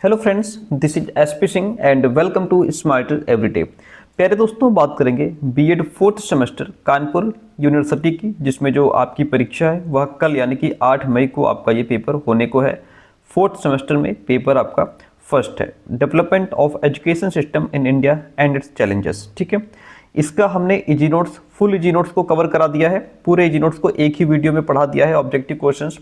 Hello friends, this is SP Singh and welcome to smarter everyday. प्यारे दोस्तों, बात करेंगे BEd fourth semester Kanpur university की, जिसमें जो आपकी परीक्षा है वह कल यानी कि 8 मई को आपका ये पेपर होने को है। फोर्थ सेमेस्टर में पेपर आपका फर्स्ट है, development of education system in India and it's challenges. ठीक है, इसका हमने easy notes, full easy notes को कवर करा दिया है। पूरे इजी नोट्स को एक ही वीडियो में पढ़ा दिया है, ऑब्जेक्टिव क्वेश्चंस,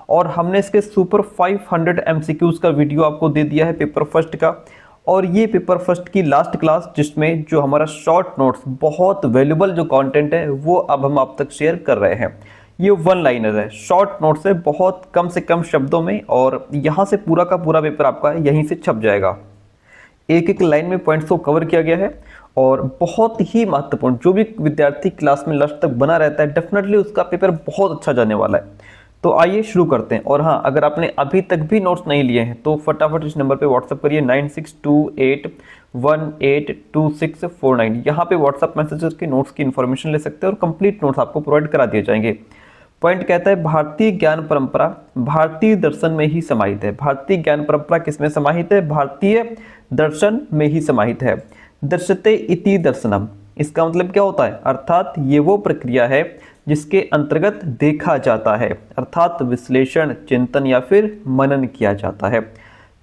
और हमने इसके सुपर 500 एमसीक्यूज का वीडियो आपको दे दिया है पेपर फर्स्ट का। और ये पेपर फर्स्ट की लास्ट क्लास, जिसमें जो हमारा शॉर्ट नोट्स, बहुत वैल्यूबल जो कंटेंट है वो अब हम आप तक शेयर कर रहे हैं। ये वन लाइनर है, शॉर्ट नोट्स है, बहुत कम से कम शब्दों में, और यहाँ से पूरा का पूरा पेपर आपका यहीं से छप जाएगा। एक एक लाइन में पॉइंट्स को कवर किया गया है और बहुत ही महत्वपूर्ण, जो भी विद्यार्थी क्लास में लास्ट तक बना रहता है डेफिनेटली उसका पेपर बहुत अच्छा जाने वाला है। तो आइए शुरू करते हैं। और हाँ, अगर आपने अभी तक भी नोट्स नहीं लिए हैं तो फटाफट इस नंबर पे व्हाट्सअप करिए 9628182649। यहाँ पे व्हाट्सअप मैसेजेस के नोट्स की इन्फॉर्मेशन ले सकते हैं और कंप्लीट नोट्स आपको प्रोवाइड करा दिए जाएंगे। पॉइंट कहता है भारतीय ज्ञान परंपरा भारतीय दर्शन में ही समाहित है। भारतीय ज्ञान परंपरा किसमें समाहित है? भारतीय दर्शन में ही समाहित है। दर्शते इति दर्शनम, इसका मतलब क्या होता है? अर्थात ये वो प्रक्रिया है जिसके अंतर्गत देखा जाता है, अर्थात विश्लेषण, चिंतन या फिर मनन किया जाता है।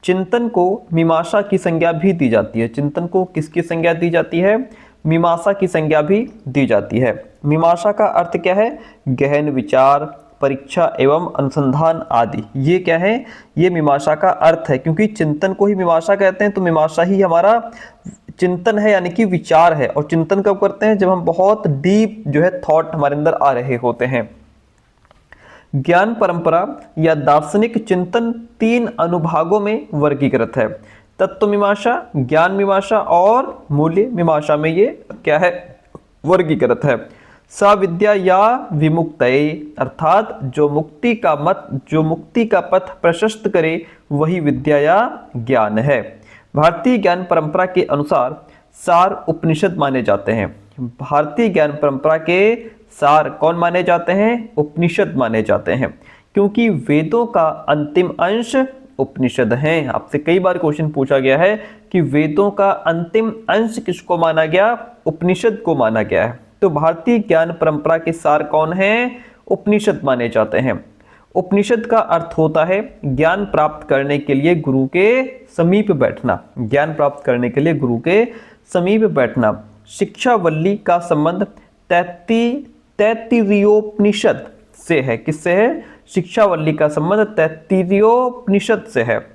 चिंतन को मीमांसा की संज्ञा भी दी जाती है। चिंतन को किसकी संज्ञा दी जाती है? मीमांसा की संज्ञा भी दी जाती है। मीमांसा का अर्थ क्या है? गहन विचार, परीक्षा एवं अनुसंधान आदि। ये क्या है? ये मीमांसा का अर्थ है, क्योंकि चिंतन को ही मीमांसा कहते हैं, तो मीमांसा ही हमारा चिंतन है, यानी कि विचार है। और चिंतन कब करते हैं? जब हम बहुत डीप जो है थॉट हमारे अंदर आ रहे होते हैं। ज्ञान परंपरा या दार्शनिक चिंतन 3 अनुभागों में वर्गीकृत है। तत्व मीमांसा, ज्ञान मीमांसा और मूल्य मीमांसा में ये क्या है? वर्गीकृत है। सविद्या या विमुक्तये, अर्थात जो मुक्ति का पथ प्रशस्त करे वही विद्या या ज्ञान है। भारतीय ज्ञान परंपरा के अनुसार सार उपनिषद माने जाते हैं। भारतीय ज्ञान परंपरा के सार कौन माने जाते हैं? उपनिषद माने जाते हैं, क्योंकि वेदों का अंतिम अंश उपनिषद हैं। आपसे कई बार क्वेश्चन पूछा गया है कि वेदों का अंतिम अंश किसको माना गया? उपनिषद को माना गया है। तो भारतीय ज्ञान परंपरा के सार कौन है? उपनिषद माने जाते हैं। उपनिषद का अर्थ होता है ज्ञान प्राप्त करने के लिए गुरु के समीप बैठना। ज्ञान प्राप्त करने के लिए गुरु के समीप बैठना। शिक्षावल्ली का संबंध तैत्तिरीयोपनिषद से है। किससे है? शिक्षावल्ली का संबंध तैत्तिरीयोपनिषद से है।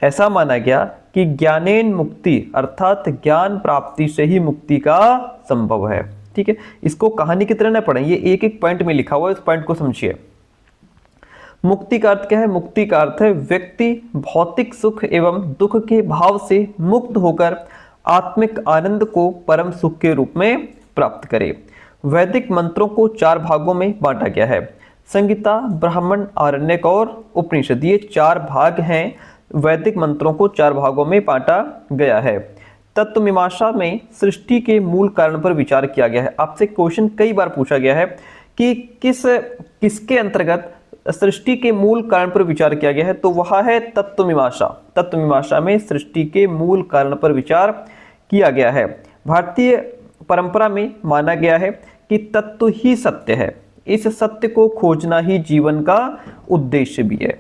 ऐसा माना गया कि ज्ञानेन मुक्ति, अर्थात ज्ञान प्राप्ति से ही मुक्ति का संभव है। ठीक है, इसको कहानी की तरह न पढ़ें, ये एक एक पॉइंट में लिखा हुआ है, इस पॉइंट को समझिए। मुक्ति का अर्थ क्या है? मुक्ति का अर्थ है व्यक्ति भौतिक सुख एवं दुख के भाव से मुक्त होकर आत्मिक आनंद को परम सुख के रूप में प्राप्त करे। वैदिक मंत्रों को 4 भागों में बांटा गया है। संहिता, ब्राह्मण, आरण्यक और उपनिषद, ये 4 भाग हैं। वैदिक मंत्रों को 4 भागों में बांटा गया है। तत्व मीमांसा में सृष्टि के मूल कारण पर विचार किया गया है। आपसे क्वेश्चन कई बार पूछा गया है कि किसके अंतर्गत सृष्टि के मूल कारण पर विचार किया गया है, तो वह है तत्व मीमांसा। तत्व मीमांसा में सृष्टि के मूल कारण पर विचार किया गया है। भारतीय परंपरा में माना गया है कि तत्व ही सत्य है। इस सत्य को खोजना ही जीवन का उद्देश्य भी है।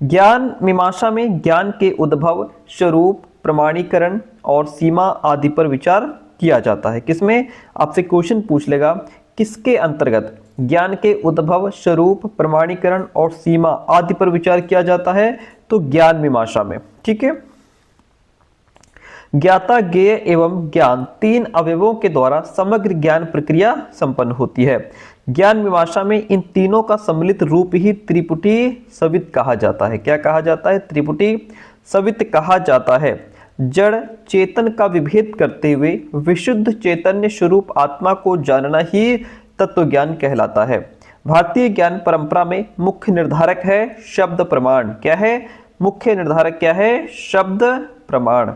ज्ञान मीमांसा में ज्ञान के उद्भव, स्वरूप, प्रमाणीकरण और सीमा आदि पर विचार किया जाता है। किसमें? आपसे क्वेश्चन पूछ लेगा किसके अंतर्गत? ज्ञान के उद्भव, स्वरूप, प्रमाणीकरण और सीमा आदि पर विचार किया जाता है, तो ज्ञान मीमांसा में। ठीक है, ज्ञाता, ज्ञेय एवं ज्ञान 3 अवयवों के द्वारा समग्र ज्ञान प्रक्रिया संपन्न होती है। ज्ञान मीमांसा में इन तीनों का सम्मिलित रूप ही त्रिपुटी सवित कहा जाता है। क्या कहा जाता है? त्रिपुटी सवित कहा जाता है। जड़ चेतन का विभेद करते हुए विशुद्ध चैतन्य स्वरूप आत्मा को जानना ही तत्व ज्ञान कहलाता है। भारतीय ज्ञान परंपरा में मुख्य निर्धारक है शब्द प्रमाण। क्या है? मुख्य निर्धारक क्या है? शब्द प्रमाण।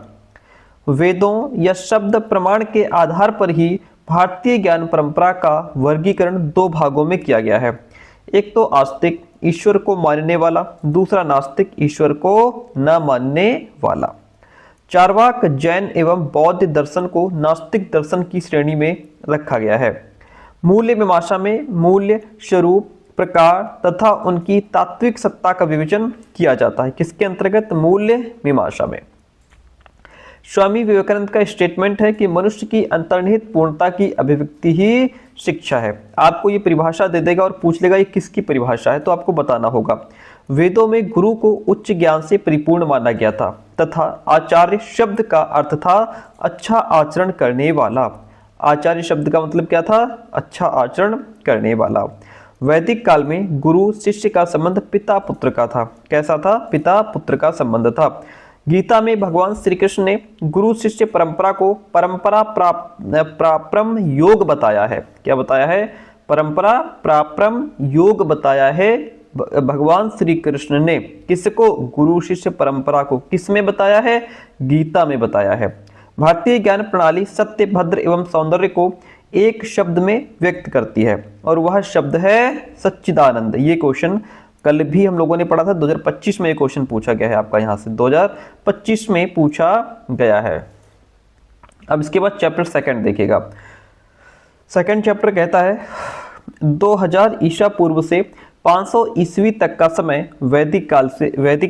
वेदों या शब्द प्रमाण के आधार पर ही भारतीय ज्ञान परंपरा का वर्गीकरण 2 भागों में किया गया है। एक तो आस्तिक, ईश्वर को मानने वाला, दूसरा नास्तिक, ईश्वर को न मानने वाला। चार्वाक जैन एवं बौद्ध दर्शन को नास्तिक दर्शन की श्रेणी में रखा गया है। मूल्य मीमांसा में मूल्य, स्वरूप, प्रकार तथा उनकी तात्विक सत्ता का विवेचन किया जाता है। किसके अंतर्गत? मूल्य मीमांसा में। स्वामी विवेकानंद का स्टेटमेंट है कि मनुष्य की अंतर्निहित पूर्णता की अभिव्यक्ति ही शिक्षा है। आपको ये परिभाषा दे देगा और पूछ लेगा ये किसकी परिभाषा है, तो आपको बताना होगा। वेदों में गुरु को उच्च ज्ञान से परिपूर्ण माना गया था तथा आचार्य शब्द का अर्थ था अच्छा आचरण करने वाला। आचार्य शब्द का मतलब क्या था? अच्छा आचरण करने वाला। वैदिक काल में गुरु शिष्य का संबंध पिता पुत्र का था। कैसा था? पिता पुत्र का संबंध था। गीता में भगवान श्री कृष्ण ने गुरु शिष्य परंपरा को परंपरा प्राप्रम योग बताया है। क्या बताया है? परंपरा प्राप्रम योग बताया है भगवान श्री कृष्ण ने। किसको? गुरु शिष्य परंपरा को। किस में बताया है? गीता में बताया है। भारतीय ज्ञान प्रणाली सत्य, भद्र एवं सौंदर्य को एक शब्द में व्यक्त करती है और वह शब्द है सच्चिदानंद। ये क्वेश्चन कल भी हम लोगों ने पढ़ा था। 2025 में ये क्वेश्चन पूछा गया है आपका, यहाँ से 2025 में पूछा गया है। अब इसके बाद चैप्टर सेकंड देखिएगा। सेकंड चैप्टर कहता है 2000 ईसा पूर्व से 500 ईस्वी तक का समय वैदिक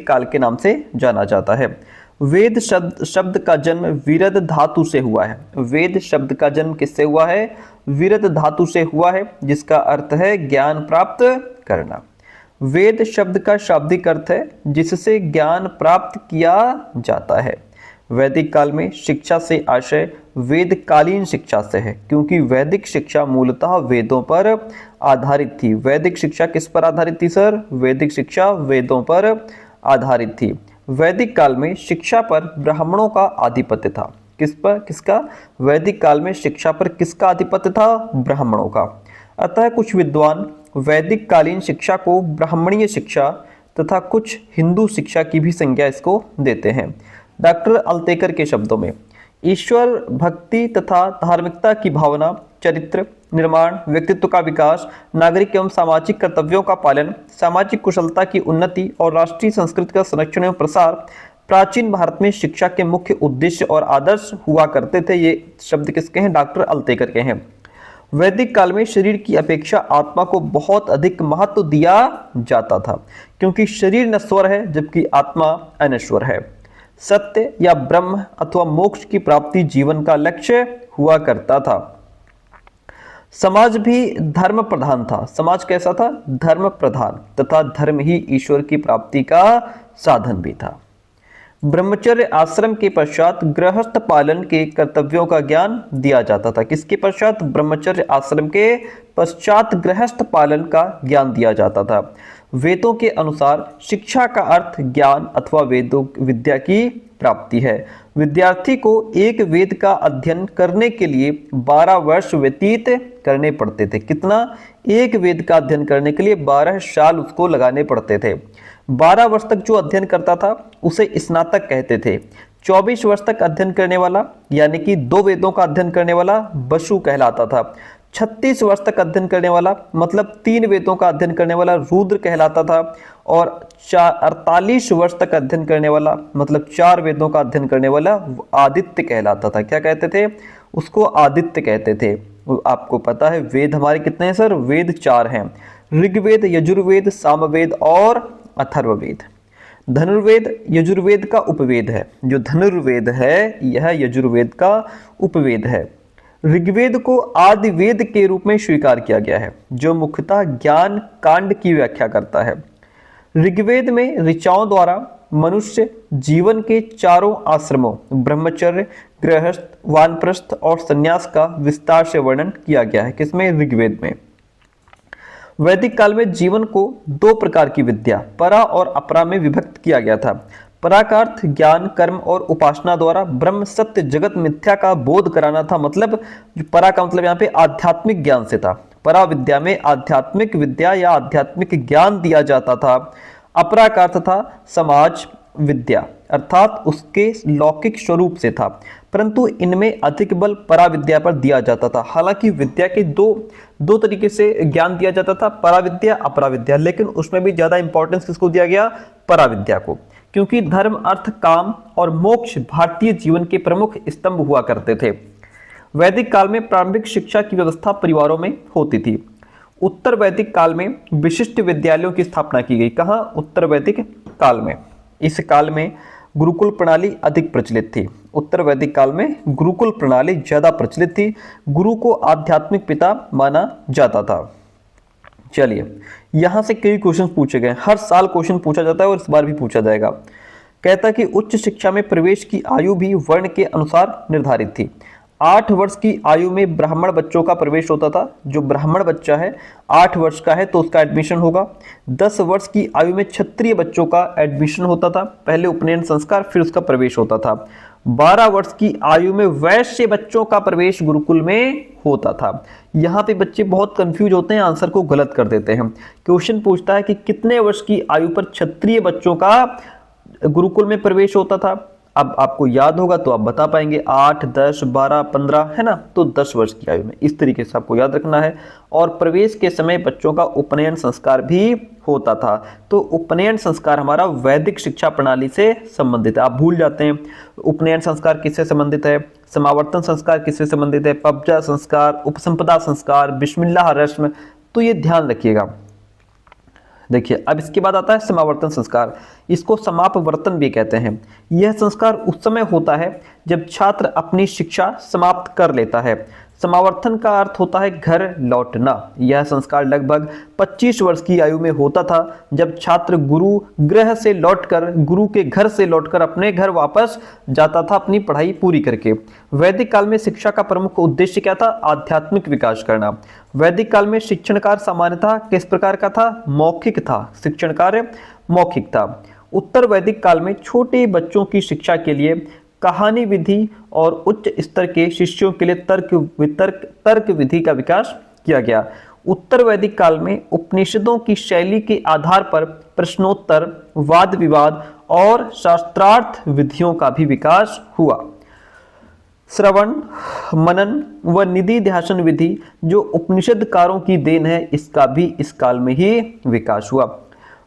काल के नाम से जाना जाता है। वेद शब्द का जन्म विरद धातु से हुआ है। वेद शब्द का जन्म किससे हुआ है? विरद धातु से हुआ है, जिसका अर्थ है ज्ञान प्राप्त करना। वेद शब्द का शाब्दिक अर्थ है जिससे ज्ञान प्राप्त किया जाता है। वैदिक काल में शिक्षा से आशय वेदकालीन शिक्षा से है, क्योंकि वैदिक शिक्षा मूलतः वेदों पर आधारित थी। वैदिक शिक्षा किस पर आधारित थी सर? वैदिक शिक्षा वेदों पर आधारित थी। वैदिक काल में शिक्षा पर ब्राह्मणों का आधिपत्य था। किस पर? किसका? वैदिक काल में शिक्षा पर किसका आधिपत्य था? ब्राह्मणों का। अतः कुछ विद्वान वैदिक कालीन शिक्षा को ब्राह्मणीय शिक्षा तथा कुछ हिंदू शिक्षा की भी संज्ञा इसको देते हैं। डॉक्टर अल्तेकर के शब्दों में ईश्वर भक्ति तथा धार्मिकता की भावना, चरित्र निर्माण, व्यक्तित्व का विकास, नागरिक एवं सामाजिक कर्तव्यों का पालन, सामाजिक कुशलता की उन्नति और राष्ट्रीय संस्कृति का संरक्षण एवं प्रसार प्राचीन भारत में शिक्षा के मुख्य उद्देश्य और आदर्श हुआ करते थे। ये शब्द किसके हैं? डॉक्टर अल्तेकर के हैं। वैदिक काल में शरीर की अपेक्षा आत्मा को बहुत अधिक महत्व दिया जाता था, क्योंकि शरीर नश्वर है जबकि आत्मा अनश्वर है। सत्य या ब्रह्म अथवा मोक्ष की प्राप्ति जीवन का लक्ष्य हुआ करता था। समाज भी धर्म प्रधान था। समाज कैसा था? धर्म प्रधान, तथा धर्म ही ईश्वर की प्राप्ति का साधन भी था। ब्रह्मचर्य आश्रम के पश्चात गृहस्थ पालन के कर्तव्यों का ज्ञान दिया जाता था। किसके पश्चात? ब्रह्मचर्य आश्रम के पश्चात गृहस्थ पालन का ज्ञान दिया जाता था। वेदों के अनुसार शिक्षा का अर्थ ज्ञान अथवा वेदों विद्या की प्राप्ति है। विद्यार्थी को एक वेद का अध्ययन करने के लिए 12 वर्ष व्यतीत करने पड़ते थे। कितना? एक वेद का अध्ययन करने के लिए 12 साल उसको लगाने पड़ते थे। 12 वर्ष तक जो अध्ययन करता था उसे स्नातक कहते थे। 24 वर्ष तक अध्ययन करने वाला यानी कि 2 वेदों का अध्ययन करने वाला बसु कहलाता था। 36 वर्ष तक अध्ययन करने वाला मतलब 3 वेदों का अध्ययन करने वाला रुद्र कहलाता था। और 48 वर्ष तक अध्ययन करने वाला मतलब 4 वेदों का अध्ययन करने वाला आदित्य कहलाता था। क्या कहते थे? उसको आदित्य कहते थे। आपको पता है वेद हमारे कितने हैं सर? वेद 4 हैं। ऋग्वेद, यजुर्वेद, सामवेद और अथर्ववेद। धनुर्वेद यजुर्वेद का उपवेद है। जो धनुर्वेद है यह यजुर्वेद का उपवेद है। ऋग्वेद को आदि वेद के रूप में स्वीकार किया गया है, जो मुख्यतः ज्ञान कांड की व्याख्या करता है। ऋग्वेद में ऋचाओं द्वारा मनुष्य जीवन के 4 आश्रमों ब्रह्मचर्य, गृहस्थ, वानप्रस्थ और संन्यास का विस्तार से वर्णन किया गया है। किसमें? ऋग्वेद में। वैदिक काल में जीवन को 2 प्रकार की विद्या परा और अपरा में विभक्त किया गया था। परा का अर्थ ज्ञान, कर्म और उपासना द्वारा ब्रह्म सत्य जगत मिथ्या का बोध कराना था। मतलब परा का मतलब यहाँ पे आध्यात्मिक ज्ञान से था। परा विद्या में आध्यात्मिक विद्या या आध्यात्मिक ज्ञान दिया जाता था। अपरा का अर्थ था समाज, विद्या अर्थात उसके लौकिक स्वरूप से था, परंतु इनमें अधिक बल पराविद्या पर दिया जाता था। हालांकि विद्या के दो तरीके से ज्ञान दिया जाता था, पराविद्या अपराविद्या, लेकिन उसमें भी ज्यादा इंपॉर्टेंस किसको दिया गया? पराविद्या को, क्योंकि धर्म अर्थ काम और मोक्ष भारतीय जीवन के प्रमुख स्तंभ हुआ करते थे। वैदिक काल में प्रारंभिक शिक्षा की व्यवस्था परिवारों में होती थी। उत्तर वैदिक काल में विशिष्ट विद्यालयों की स्थापना की गई। कहाँ? उत्तर वैदिक काल में। इस काल में गुरुकुल प्रणाली अधिक प्रचलित थी। उत्तर वैदिक काल में गुरुकुल प्रणाली ज्यादा प्रचलित थी। गुरु को आध्यात्मिक पिता माना जाता था। चलिए, यहां से कई क्वेश्चन पूछे गए, हर साल क्वेश्चन पूछा जाता है और इस बार भी पूछा जाएगा। कहता कि उच्च शिक्षा में प्रवेश की आयु भी वर्ण के अनुसार निर्धारित थी। 8 वर्ष की आयु में ब्राह्मण बच्चों का प्रवेश होता था। जो ब्राह्मण बच्चा है 8 वर्ष का है तो उसका एडमिशन होगा। 10 वर्ष की आयु में क्षत्रिय बच्चों का एडमिशन होता था, पहले उपनयन संस्कार फिर उसका प्रवेश होता था। 12 वर्ष की आयु में वैश्य बच्चों का प्रवेश गुरुकुल में होता था। यहाँ पे बच्चे बहुत कंफ्यूज होते हैं, आंसर को गलत कर देते हैं। क्वेश्चन पूछता है कि कितने वर्ष की आयु पर क्षत्रिय बच्चों का गुरुकुल में प्रवेश होता था। अब आपको याद होगा तो आप बता पाएंगे, 8, 10, 12, 15 है ना, तो 10 वर्ष की आयु में, इस तरीके से आपको याद रखना है। और प्रवेश के समय बच्चों का उपनयन संस्कार भी होता था। तो उपनयन संस्कार हमारा वैदिक शिक्षा प्रणाली से संबंधित है। आप भूल जाते हैं उपनयन संस्कार किससे संबंधित है, समावर्तन संस्कार किससे संबंधित है, पब्जा संस्कार, उपसंपदा संस्कार, बिस्मिल्लाह रस्म, तो ये ध्यान रखिएगा। देखिए, अब इसके बाद आता है समावर्तन संस्कार। इसको समापवर्तन भी कहते हैं। यह संस्कार उस समय होता है जब छात्र अपनी शिक्षा समाप्त कर लेता है। समावर्तन का अर्थ होता है घर लौटना। यह संस्कार लगभग 25 वर्ष की आयु में होता था, जब छात्र गुरु के घर से लौटकर अपने घर वापस जाता था अपनी पढ़ाई पूरी करके। वैदिक काल में शिक्षा का प्रमुख उद्देश्य क्या था? आध्यात्मिक विकास करना। वैदिक काल में शिक्षण कार्य सामान्यतः किस प्रकार का था? मौखिक था। शिक्षण कार्य मौखिक था। उत्तर वैदिक काल में छोटे बच्चों की शिक्षा के लिए कहानी विधि और उच्च स्तर के शिष्यों के लिए तर्क विधि का विकास किया गया। उत्तर वैदिक काल में उपनिषदों की शैली के आधार पर प्रश्नोत्तर, वाद विवाद और शास्त्रार्थ विधियों का भी विकास हुआ। श्रवण, मनन व निधि ध्यान विधि जो उपनिषदकारों की देन है, इसका भी इस काल में ही विकास हुआ।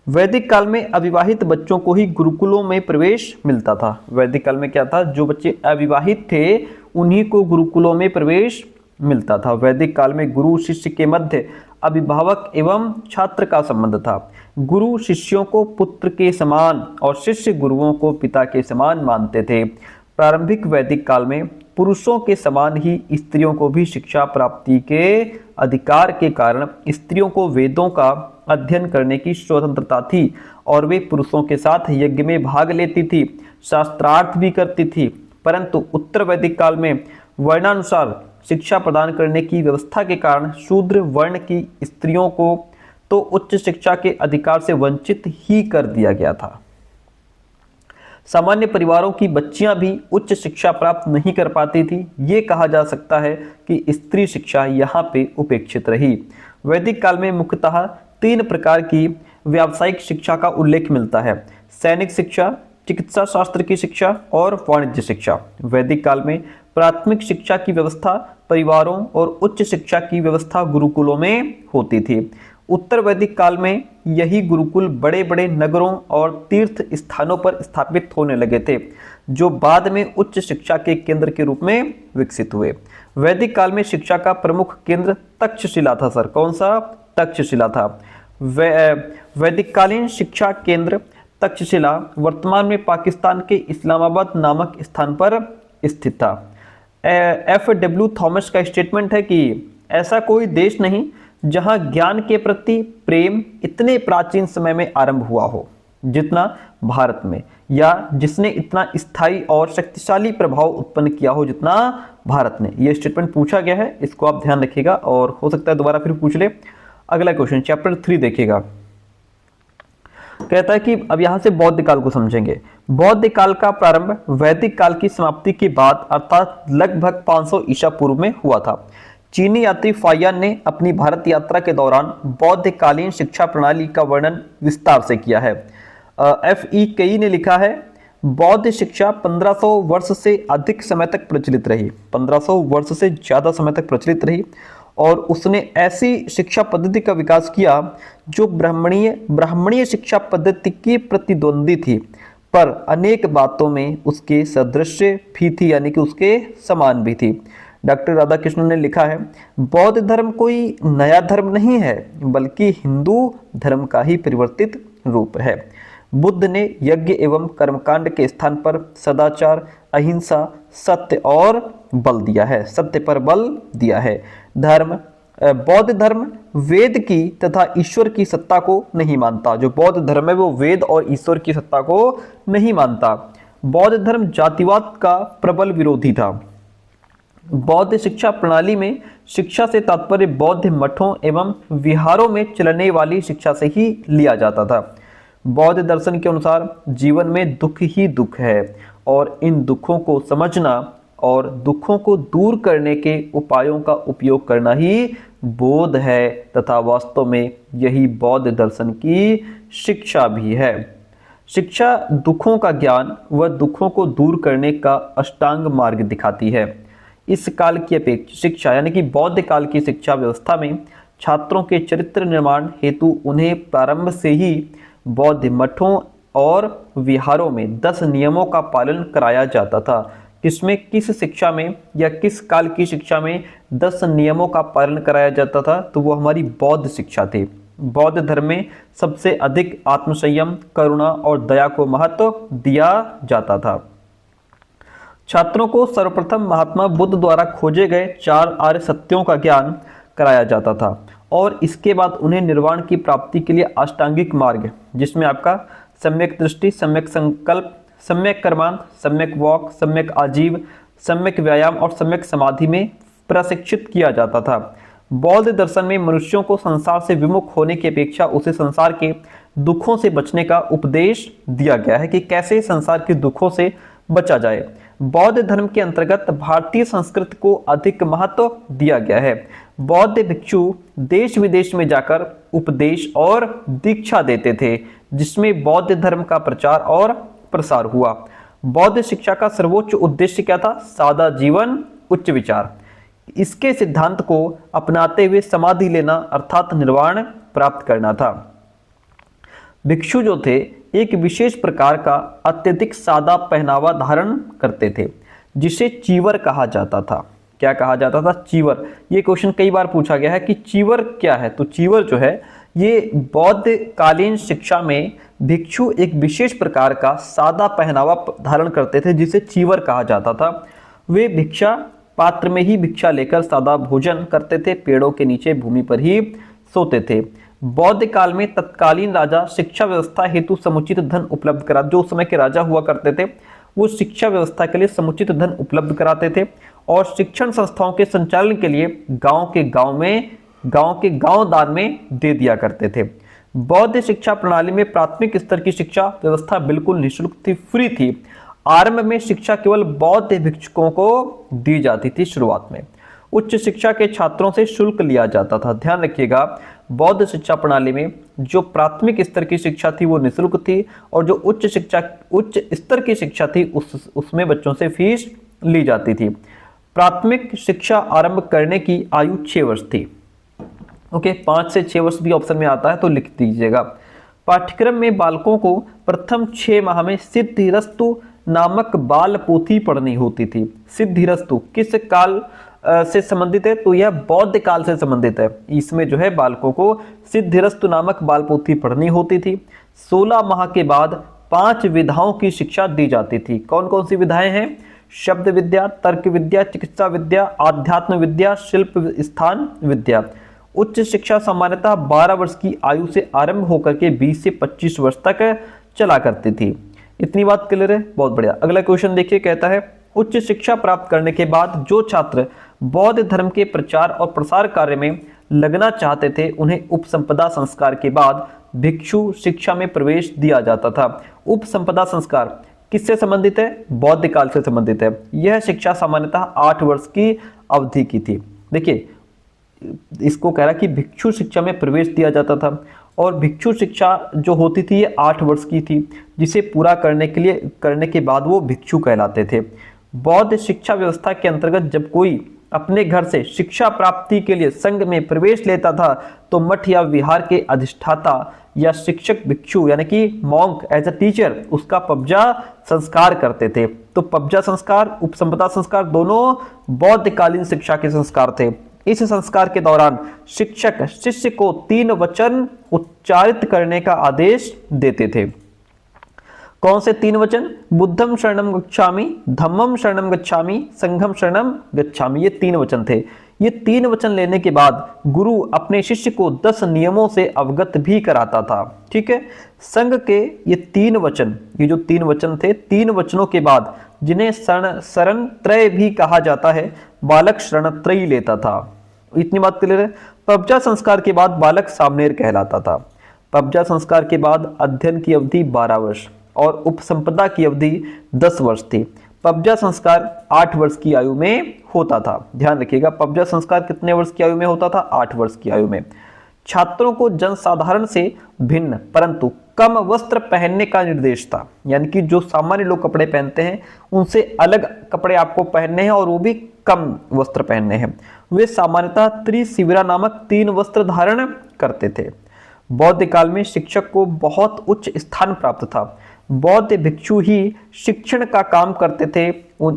वैदिक काल में अविवाहित बच्चों को ही गुरुकुलों में प्रवेश मिलता था। वैदिक काल में क्या था? जो बच्चे अविवाहित थे उन्हीं को गुरुकुलों में प्रवेश मिलता था। वैदिक काल में गुरु शिष्य के मध्य अभिभावक एवं छात्र का संबंध था। गुरु शिष्यों को पुत्र के समान और शिष्य गुरुओं को पिता के समान मानते थे। प्रारंभिक वैदिक काल में पुरुषों के समान ही स्त्रियों को भी शिक्षा प्राप्ति के अधिकार के कारण स्त्रियों को वेदों का अध्ययन करने की स्वतंत्रता थी और वे पुरुषों के साथ यज्ञ में भाग लेती थी, शास्त्रार्थ भी करती थी। परंतु उत्तर वैदिक काल में वर्णानुसार शिक्षा प्रदान करने की व्यवस्था के कारण शूद्र वर्ण की स्त्रियों को तो उच्च शिक्षा के अधिकार से वंचित ही कर दिया गया था। सामान्य परिवारों की बच्चियां भी उच्च शिक्षा प्राप्त नहीं कर पाती थी। ये कहा जा सकता है कि स्त्री शिक्षा यहाँ पे उपेक्षित रही। वैदिक काल में मुख्यतः 3 प्रकार की व्यावसायिक शिक्षा का उल्लेख मिलता है: सैनिक शिक्षा, चिकित्सा शास्त्र की शिक्षा और वाणिज्य शिक्षा। वैदिक काल में प्राथमिक शिक्षा की व्यवस्था परिवारों और उच्च शिक्षा की व्यवस्था गुरुकुलों में होती थी। उत्तर वैदिक काल में यही गुरुकुल बड़े बड़े नगरों और तीर्थ स्थानों पर स्थापित होने लगे थे, जो बाद में उच्च शिक्षा के केंद्र के रूप में विकसित हुए। वैदिक काल में शिक्षा का प्रमुख केंद्र तक्षशिला था। सर, कौन सा? तक्षशिला था। वैदिककालीन शिक्षा केंद्र तक्षशिला वर्तमान में पाकिस्तान के इस्लामाबाद नामक स्थान पर स्थित था। F.W. थॉमस का स्टेटमेंट है कि ऐसा कोई देश नहीं जहां ज्ञान के प्रति प्रेम इतने प्राचीन समय में आरंभ हुआ हो जितना भारत में, या जिसने इतना स्थायी और शक्तिशाली प्रभाव उत्पन्न किया हो जितना भारत ने। यह स्टेटमेंट पूछा गया है, इसको आप ध्यान रखिएगा और हो सकता है दोबारा फिर पूछ ले। अगला क्वेश्चन चैप्टर 3 देखिएगा। कहता है कि अब यहां से बौद्ध काल को समझेंगे। बौद्ध काल का प्रारंभ वैदिक काल की समाप्ति के बाद अर्थात लगभग 500 ईसा पूर्व में हुआ था। चीनी यात्री फायान ने अपनी भारत यात्रा के दौरान बौद्ध कालीन शिक्षा प्रणाली का वर्णन विस्तार से किया है। FE कई ने लिखा है बौद्ध शिक्षा 1500 वर्ष से अधिक समय तक प्रचलित रही, 1500 वर्ष से ज्यादा समय तक प्रचलित रही और उसने ऐसी शिक्षा पद्धति का विकास किया जो ब्राह्मणीय शिक्षा पद्धति की प्रतिद्वंदी थी, पर अनेक बातों में उसके सदृश भी थी, यानी कि उसके समान भी थी। डॉक्टर राधाकृष्णन ने लिखा है बौद्ध धर्म कोई नया धर्म नहीं है बल्कि हिंदू धर्म का ही परिवर्तित रूप है। बुद्ध ने यज्ञ एवं कर्मकांड के स्थान पर सदाचार, अहिंसा, सत्य और बल दिया है, सत्य पर बल दिया है। बौद्ध धर्म वेद की तथा ईश्वर की सत्ता को नहीं मानता। जो बौद्ध धर्म है वो वेद और ईश्वर की सत्ता को नहीं मानता। बौद्ध धर्म जातिवाद का प्रबल विरोधी था। बौद्ध शिक्षा प्रणाली में शिक्षा से तात्पर्य बौद्ध मठों एवं विहारों में चलने वाली शिक्षा से ही लिया जाता था। बौद्ध दर्शन के अनुसार जीवन में दुख ही दुख है और इन दुखों को समझना और दुखों को दूर करने के उपायों का उपयोग करना ही बोध है तथा वास्तव में यही बौद्ध दर्शन की शिक्षा भी है। शिक्षा दुखों का ज्ञान व दुखों को दूर करने का अष्टांग मार्ग दिखाती है। इस काल की अपेक्षा शिक्षा यानी कि बौद्ध काल की शिक्षा व्यवस्था में छात्रों के चरित्र निर्माण हेतु उन्हें प्रारंभ से ही बौद्ध मठों और विहारों में 10 नियमों का पालन कराया जाता था। किसमें, किस शिक्षा में या किस काल की शिक्षा में 10 नियमों का पालन कराया जाता था? तो वो हमारी बौद्ध शिक्षा थी। बौद्ध धर्म में सबसे अधिक आत्मसंयम, करुणा और दया को महत्व दिया जाता था। छात्रों को सर्वप्रथम महात्मा बुद्ध द्वारा खोजे गए 4 आर्य सत्यों का ज्ञान कराया जाता था और इसके बाद उन्हें निर्वाण की प्राप्ति के लिए अष्टांगिक मार्ग, जिसमें आपका सम्यक दृष्टि, सम्यक संकल्प, सम्यक कर्मांत, सम्यक वॉक, सम्यक आजीव, सम्यक व्यायाम और सम्यक समाधि में प्रशिक्षित किया जाता था। बौद्ध दर्शन में मनुष्यों को संसार से विमुख होने की अपेक्षा उसे संसार के दुखों से बचने का उपदेश दिया गया है कि कैसे संसार के दुखों से बचा जाए। बौद्ध धर्म के अंतर्गत भारतीय संस्कृति को अधिक महत्व दिया गया है। बौद्ध भिक्षु देश विदेश में जाकर उपदेश और दीक्षा देते थे, जिसमें बौद्ध धर्म का प्रचार और प्रसार हुआ। बौद्ध शिक्षा का सर्वोच्च उद्देश्य क्या था? सादा जीवन, उच्च विचार। इसके सिद्धांत को अपनाते हुए समाधि लेना अर्थात निर्वाण प्राप्त करना था। भिक्षु जो थे एक विशेष प्रकार का अत्यधिक सादा पहनावा धारण करते थे, जिसे चीवर कहा जाता था। क्या कहा जाता था? चीवर। ये क्वेश्चन कई बार पूछा गया है कि चीवर क्या है। तो चीवर जो है ये बौद्ध कालीन शिक्षा में भिक्षु एक विशेष प्रकार का सादा पहनावा धारण करते थे, जिसे चीवर कहा जाता था। वे भिक्षा पात्र में ही भिक्षा लेकर सादा भोजन करते थे, पेड़ों के नीचे भूमि पर ही सोते थे। बौद्ध काल में तत्कालीन राजा शिक्षा व्यवस्था हेतु समुचित धन उपलब्ध करा, जो उस समय के राजा हुआ करते थे वो शिक्षा व्यवस्था के लिए समुचित धन उपलब्ध कराते थे और शिक्षण संस्थाओं के संचालन के लिए गांव के गांव दान में दे दिया करते थे। बौद्ध शिक्षा प्रणाली में प्राथमिक स्तर की शिक्षा व्यवस्था बिल्कुल निःशुल्क थी, फ्री थी। आरंभ में शिक्षा केवल बौद्ध भिक्षुकों को दी जाती थी। शुरुआत में उच्च शिक्षा के छात्रों से शुल्क लिया जाता था। ध्यान रखिएगा, बौद्ध शिक्षा प्रणाली में जो प्राथमिक स्तर की शिक्षा थी वो निःशुल्क थी और जो उच्च स्तर की शिक्षा थी उसमें बच्चों से फीस ली जाती थी। प्राथमिक शिक्षा आरंभ करने की आयु 6 वर्ष थी। ओके, 5 से 6 वर्ष भी ऑप्शन में आता है तो लिख दीजिएगा। पाठ्यक्रम में बालकों को प्रथम 6 माह में सिद्धिरस्तु नामक बाल पोथी पढ़नी होती थी। सिद्धिरस्तु किस काल से संबंधित है? तो यह बौद्ध काल से संबंधित है। इसमें जो है बालकों को सिद्धिरस्तु नामक बाल पोथी पढ़नी होती थी। 16 माह के बाद 5 विधाओं की शिक्षा दी जाती थी। कौन कौन सी विधाएं हैं? शब्द विद्या, तर्क विद्या, चिकित्सा विद्या, आध्यात्म विद्या, शिल्प स्थान विद्या। उच्च शिक्षा सामान्यतः 12 वर्ष की आयु से आरंभ होकर के 20 से 25 वर्ष तक चला करती थी। इतनी बात क्लियर है? बहुत बढ़िया। अगला क्वेश्चन देखिए, कहता है उच्च शिक्षा प्राप्त करने के बाद जो छात्र बौद्ध धर्म के प्रचार और प्रसार कार्य में लगना चाहते थे उन्हें उपसंपदा संस्कार के बाद भिक्षु शिक्षा में प्रवेश दिया जाता था। उपसंपदा संस्कार किससे संबंधित है? बौद्ध काल से संबंधित है। यह शिक्षा सामान्यतः 8 वर्ष की अवधि की थी। देखिए, इसको कह रहा कि भिक्षु शिक्षा में प्रवेश दिया जाता था और भिक्षु शिक्षा जो होती थी ये 8 वर्ष की थी, जिसे पूरा करने के बाद वो भिक्षु कहलाते थे। बौद्ध शिक्षा व्यवस्था के अंतर्गत जब कोई अपने घर से शिक्षा प्राप्ति के लिए संघ में प्रवेश लेता था तो मठ या विहार के अधिष्ठाता या शिक्षक भिक्षु यानी कि मॉन्क एज अ टीचर उसका पबजा संस्कार करते थे। तो पबजा संस्कार, उपसंपदा संस्कार दोनों बौद्धकालीन शिक्षा के संस्कार थे। इस संस्कार के दौरान शिक्षक शिष्य को 3 वचन उच्चारित करने का आदेश देते थे। कौन से 3 वचन? बुद्धम शरणम गच्छामि, धम्मम शरणम गच्छामि, संघम शरणम गच्छामि। ये 3 वचन थे। ये 3 वचन लेने के बाद गुरु अपने शिष्य को 10 नियमों से अवगत भी कराता था। ठीक है, संघ के ये 3 वचन, ये जो 3 वचन थे, 3 वचनों के बाद जिन्हें शरण त्रय भी कहा जाता है, बालक शरण त्रयी लेता था। इतनी बात क्लियर है। पबजा संस्कार के बाद बालक सामनेर कहलाता था। पबजा संस्कार के बाद अध्ययन की अवधि 12 वर्ष और उपसंपदा की अवधि 10 वर्ष थी। पबजा संस्कार 8 वर्ष की आयु में होता था। ध्यान रखिएगा, पबजा संस्कार कितने वर्ष की आयु में होता था? 8 वर्ष की आयु में। छात्रों को जनसाधारण से भिन्न परंतु कम वस्त्र पहनने का निर्देश था, यानी कि जो सामान्य लोग कपड़े पहनते हैं उनसे अलग कपड़े आपको पहनने हैं और वो भी कम वस्त्र पहनने हैं। वे सामान्यतः त्रिशिविरा नामक 3 वस्त्र धारण करते थे। बौद्ध काल में शिक्षक को बहुत उच्च स्थान प्राप्त था। बौद्ध भिक्षु ही शिक्षण का काम करते थे।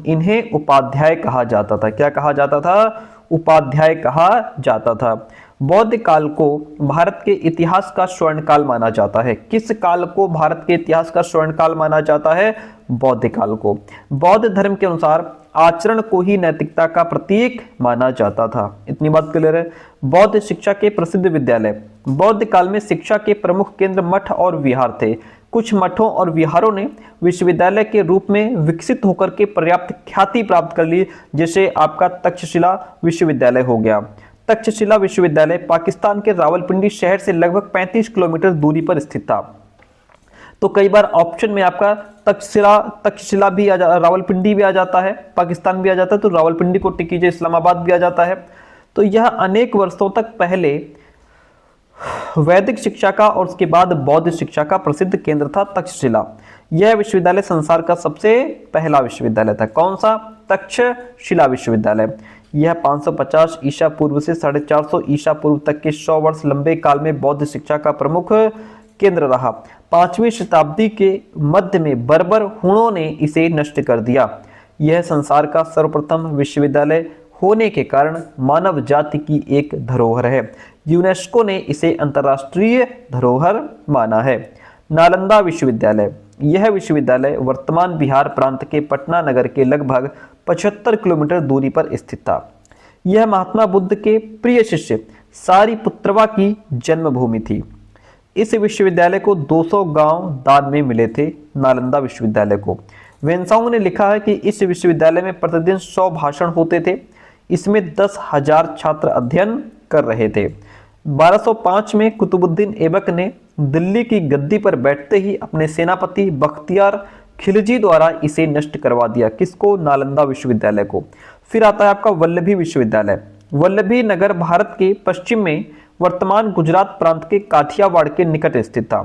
इन्हें उपाध्याय कहा जाता था। क्या कहा जाता था? उपाध्याय कहा जाता था। बौद्ध काल को भारत के इतिहास का स्वर्ण काल माना जाता है। किस काल को भारत के इतिहास का स्वर्ण काल माना जाता है? बौद्ध काल को। बौद्ध धर्म के अनुसार आचरण को ही नैतिकता का प्रतीक माना जाता था। इतनी बात क्लियर है। बौद्ध शिक्षा के प्रसिद्ध विद्यालय। बौद्ध काल में शिक्षा के प्रमुख केंद्र मठ और विहार थे। कुछ मठों और विहारों ने विश्वविद्यालय के रूप में विकसित होकर के पर्याप्त ख्याति प्राप्त कर ली, जैसे आपका तक्षशिला विश्वविद्यालय हो गया। तक्षशिला विश्वविद्यालय पाकिस्तान के रावलपिंडी शहर से लगभग 35 किलोमीटर दूरी पर स्थित था। तो कई बार ऑप्शन में आपका तक्षशिला भी रावलपिंडी भी आ जाता है, पाकिस्तान भी आ जाता है, तो रावलपिंडी को टिक कीजिए, इस्लामाबाद भी आ जाता है। तो यह अनेक वर्षों तक पहले वैदिक शिक्षा का और उसके बाद बौद्ध शिक्षा का प्रसिद्ध केंद्र था तक्षशिला। यह विश्वविद्यालय संसार का सबसे पहला विश्वविद्यालय था। कौन सा? तक्षशिला विश्वविद्यालय। यह 550 ईसा पूर्व से 450 ईसा पूर्व तक के 100 वर्ष लंबे काल में बौद्ध शिक्षा का प्रमुख केंद्र रहा। 5वीं शताब्दी के मध्य में बर्बर हुणों ने इसे नष्ट कर दिया। यह संसार का सर्वप्रथम विश्वविद्यालय होने के कारण मानव जाति की एक धरोहर है। यूनेस्को ने इसे अंतर्राष्ट्रीय धरोहर माना है। नालंदा विश्वविद्यालय। यह विश्वविद्यालय वर्तमान बिहार प्रांत के पटना नगर के लगभग 75 किलोमीटर दूरी पर स्थित था। यह महात्मा बुद्ध के प्रिय शिष्य सारिपुत्रवा की जन्मभूमि थी। इस विश्वविद्यालय को 200 गांव दान में मिले थे। नालंदा विश्वविद्यालय को वेन्सांग ने लिखा है कि इस विश्वविद्यालय में प्रतिदिन 100 भाषण होते थे। इसमें 10,000 छात्र अध्ययन कर रहे थे। 1205 में कुतुबुद्दीन ऐबक ने दिल्ली की गद्दी पर बैठते ही अपने सेनापति बख्तियार खिलजी द्वारा इसे नष्ट करवा दिया। किसको? नालंदा विश्वविद्यालय को। फिर आता है आपका वल्लभी विश्वविद्यालय। वल्लभी नगर भारत के पश्चिम में वर्तमान गुजरात प्रांत के काठियावाड़ के निकट स्थित था।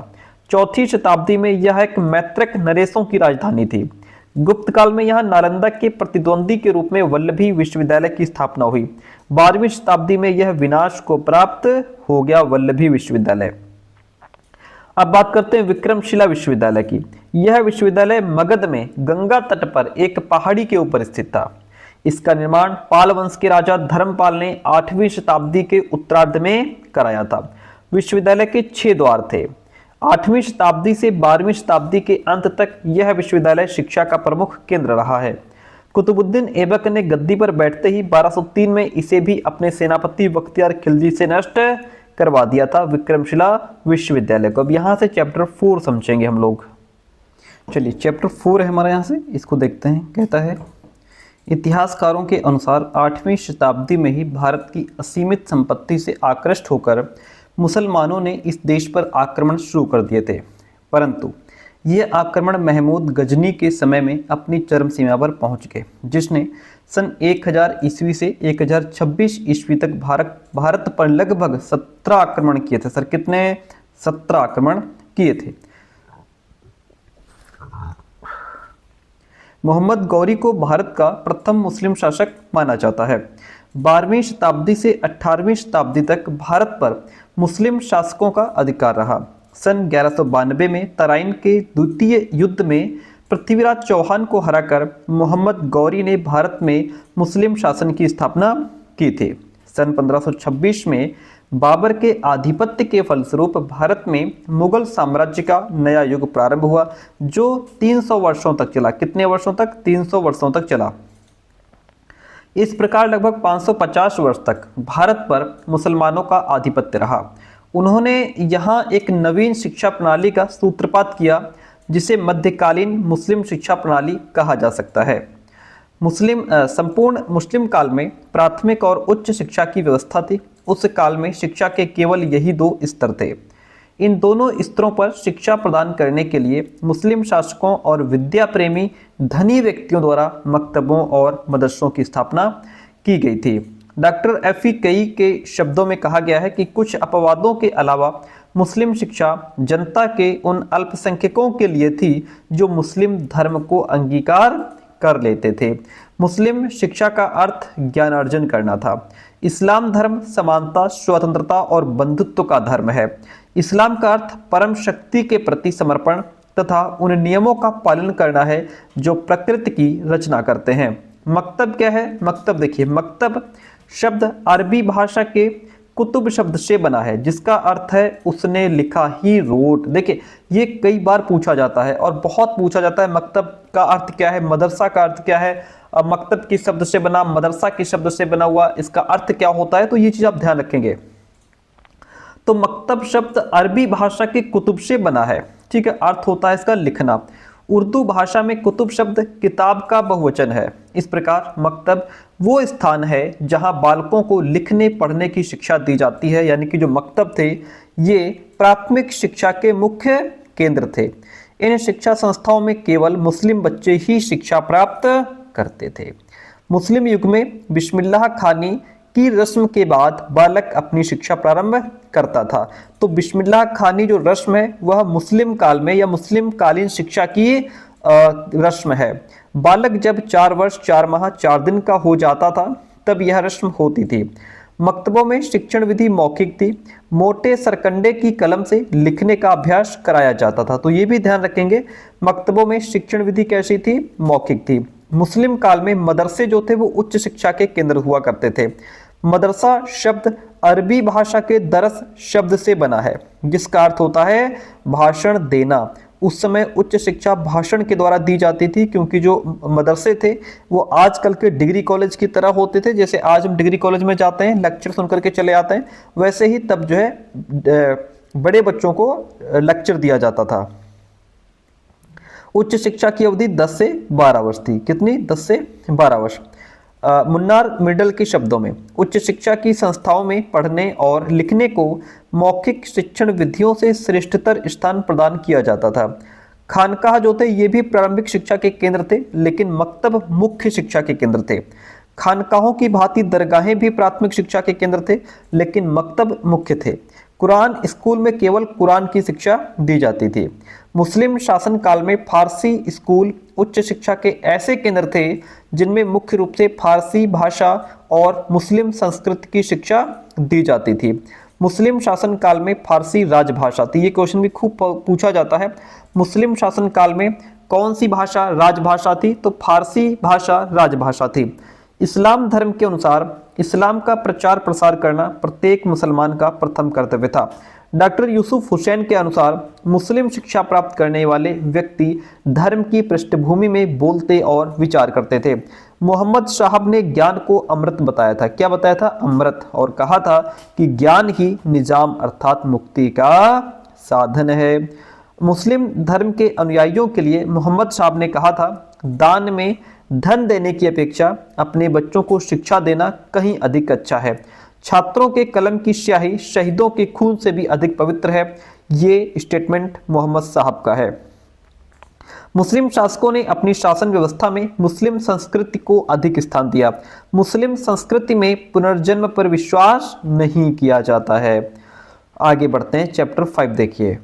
4वीं शताब्दी में यह एक मैत्रक नरेशों की राजधानी थी। गुप्त काल में यहां नालंदा के प्रतिद्वंदी के रूप में वल्लभी विश्वविद्यालय की स्थापना हुई। 12वीं शताब्दी में यह विनाश को प्राप्त हो गया, वल्लभी विश्वविद्यालय। अब बात करते हैं विक्रमशिला विश्वविद्यालय की। यह विश्वविद्यालय मगध में गंगा तट पर एक पहाड़ी के ऊपर स्थित था। इसका निर्माण पाल वंश के राजा धर्मपाल ने 8वीं शताब्दी के उत्तरार्ध में कराया था। विश्वविद्यालय के 6 द्वार थे। 8वीं शताब्दी से 12वीं शताब्दी के अंत तक यह विश्वविद्यालय शिक्षा का प्रमुख केंद्र रहा है। कुतुबुद्दीन ऐबक ने गद्दी पर बैठते ही 1203 में इसे भी अपने सेनापति बख्तियार खिलजी से नष्ट करवा दिया था, विक्रमशिला विश्वविद्यालय को। अब यहाँ से चैप्टर 4 समझेंगे हम लोग। चलिए, चैप्टर 4 है हमारे यहाँ से, इसको देखते हैं। कहता है, इतिहासकारों के अनुसार 8वीं शताब्दी में ही भारत की असीमित संपत्ति से आकृष्ट होकर मुसलमानों ने इस देश पर आक्रमण शुरू कर दिए थे, परंतु ये आक्रमण महमूद गजनी के समय में अपनी चरम सीमा पर पहुंच गए, जिसने सन 1000 ईस्वी से 1026 ईस्वी तक भारत पर लगभग 17 आक्रमण किए थे। सर कितने? 17 आक्रमण किए थे। मोहम्मद गौरी को भारत का प्रथम मुस्लिम शासक माना जाता है। 12वीं शताब्दी से 18वीं शताब्दी तक भारत पर मुस्लिम शासकों का अधिकार रहा। सन 1192 में तराइन के द्वितीय युद्ध में पृथ्वीराज चौहान को हराकर मोहम्मद गौरी ने भारत में मुस्लिम शासन की स्थापना की थी। सन 1526 में बाबर के आधिपत्य के फलस्वरूप भारत में मुगल साम्राज्य का नया युग प्रारंभ हुआ, जो 300 वर्षों तक चला। कितने वर्षों तक? 300 वर्षों तक चला। इस प्रकार लगभग 550 वर्ष तक भारत पर मुसलमानों का आधिपत्य रहा। उन्होंने यहाँ एक नवीन शिक्षा प्रणाली का सूत्रपात किया, जिसे मध्यकालीन मुस्लिम शिक्षा प्रणाली कहा जा सकता है। संपूर्ण मुस्लिम काल में प्राथमिक और उच्च शिक्षा की व्यवस्था थी। उस काल में शिक्षा के केवल यही 2 स्तर थे। इन दोनों स्तरों पर शिक्षा प्रदान करने के लिए मुस्लिम शासकों और विद्या प्रेमी धनी व्यक्तियों द्वारा मकतबों और मदरसों की स्थापना की गई थी। डॉक्टर एफ.ई. कई के शब्दों में कहा गया है कि कुछ अपवादों के अलावा मुस्लिम शिक्षा जनता के उन अल्पसंख्यकों के लिए थी जो मुस्लिम धर्म को अंगीकार कर लेते थे। मुस्लिम शिक्षा का अर्थ ज्ञानार्जन करना था। इस्लाम धर्म समानता, स्वतंत्रता और बंधुत्व का धर्म है। इस्लाम का अर्थ परम शक्ति के प्रति समर्पण तथा उन नियमों का पालन करना है जो प्रकृति की रचना करते हैं। मकतब क्या है? मकतब देखिए, मकतब शब्द अरबी भाषा के कुतुब शब्द से बना है, जिसका अर्थ है उसने लिखा ही रोट। देखिए, ये कई बार पूछा जाता है और बहुत पूछा जाता है, मकतब का अर्थ क्या है, मदरसा का अर्थ क्या है, मकतब किस शब्द से बना, मदरसा किस शब्द से बना हुआ, इसका अर्थ क्या होता है, तो ये चीज आप ध्यान रखेंगे। तो मकतब शब्द अरबी भाषा के कुतुब से बना है, ठीक है। अर्थ होता है इसका लिखना। उर्दू भाषा में कुतुब शब्द किताब का बहुवचन है। इस प्रकार मकतब वो स्थान है जहां बालकों को लिखने पढ़ने की शिक्षा दी जाती है, यानी कि जो मकतब थे ये प्राथमिक शिक्षा के मुख्य केंद्र थे। इन शिक्षा संस्थाओं में केवल मुस्लिम बच्चे ही शिक्षा प्राप्त करते थे। मुस्लिम युग में बिस्मिल्लाह खानी की रस्म के बाद बालक अपनी शिक्षा प्रारंभ करता था। तो बिस्मिल्लाह खानी जो रस्म है वह मुस्लिम काल में या मुस्लिम कालीन शिक्षा की रस्म है। बालक जब 4 वर्ष 4 माह 4 दिन का हो जाता था तब यह रस्म होती थी। मकतबों में शिक्षण विधि मौखिक थी। मोटे सरकंडे की कलम से लिखने का अभ्यास कराया जाता था। तो ये भी ध्यान रखेंगे, मकतबों में शिक्षण विधि कैसी थी? मौखिक थी। मुस्लिम काल में मदरसे जो थे वो उच्च शिक्षा के केंद्र हुआ करते थे। मदरसा शब्द अरबी भाषा के दरस शब्द से बना है, जिसका अर्थ होता है भाषण देना। उस समय उच्च शिक्षा भाषण के द्वारा दी जाती थी, क्योंकि जो मदरसे थे वो आजकल के डिग्री कॉलेज की तरह होते थे। जैसे आज हम डिग्री कॉलेज में जाते हैं, लेक्चर सुन करके चले आते हैं, वैसे ही तब जो है बड़े बच्चों को लेक्चर दिया जाता था। उच्च शिक्षा की अवधि 10 से 12 वर्ष थी। कितनी? 10 से 12 वर्ष। मुन्नार मिडल के शब्दों में उच्च शिक्षा की संस्थाओं में पढ़ने और लिखने को मौखिक शिक्षण विधियों से श्रेष्ठतर स्थान प्रदान किया जाता था। खानकाह जो थे ये भी प्रारंभिक शिक्षा के केंद्र थे, लेकिन मकतब मुख्य शिक्षा के केंद्र थे। खानकाहों की भांति दरगाहें भी प्राथमिक शिक्षा के केंद्र थे, लेकिन मकतब मुख्य थे। कुरान स्कूल में केवल कुरान की शिक्षा दी जाती थी। मुस्लिम शासन काल में फारसी स्कूल उच्च शिक्षा के ऐसे केंद्र थे जिनमें मुख्य रूप से फारसी भाषा और मुस्लिम संस्कृति की शिक्षा दी जाती थी। मुस्लिम शासन काल में फारसी राजभाषा थी। ये क्वेश्चन भी खूब पूछा जाता है। मुस्लिम शासन काल में कौन सी भाषा राजभाषा थी? तो फारसी भाषा राजभाषा थी। इस्लाम धर्म के अनुसार इस्लाम का प्रचार प्रसार करना प्रत्येक मुसलमान का प्रथम कर्तव्य था। डॉक्टर यूसुफ हुसैन के अनुसार मुस्लिम शिक्षा प्राप्त करने वाले व्यक्ति धर्म की पृष्ठभूमि में बोलते और विचार करते थे। मोहम्मद साहब ने ज्ञान को अमृत बताया था। क्या बताया था? अमृत। और कहा था कि ज्ञान ही निजाम अर्थात मुक्ति का साधन है। मुस्लिम धर्म के अनुयायियों के लिए मोहम्मद साहब ने कहा था, दान में धन देने की अपेक्षा अपने बच्चों को शिक्षा देना कहीं अधिक अच्छा है। छात्रों के कलम की स्याही शहीदों के खून से भी अधिक पवित्र है। ये स्टेटमेंट मोहम्मद साहब का है। मुस्लिम शासकों ने अपनी शासन व्यवस्था में मुस्लिम संस्कृति को अधिक स्थान दिया। मुस्लिम संस्कृति में पुनर्जन्म पर विश्वास नहीं किया जाता है। आगे बढ़ते हैं, चैप्टर 5 देखिए।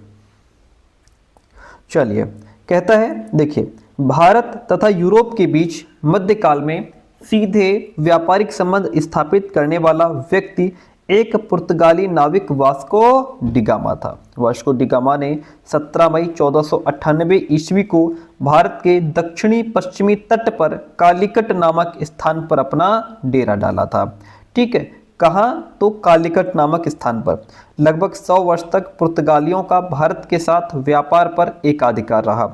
चलिए, कहता है देखिए, भारत तथा यूरोप के बीच मध्यकाल में सीधे व्यापारिक संबंध स्थापित करने वाला व्यक्ति एक पुर्तगाली नाविक वास्को डिगामा था। वास्को डिगामा ने 17 मई 1498 ईस्वी को भारत के दक्षिणी पश्चिमी तट पर कालीकट नामक स्थान पर अपना डेरा डाला था। ठीक है, कहाँ? तो कालीकट नामक स्थान पर। लगभग 100 वर्ष तक पुर्तगालियों का भारत के साथ व्यापार पर एकाधिकार रहा।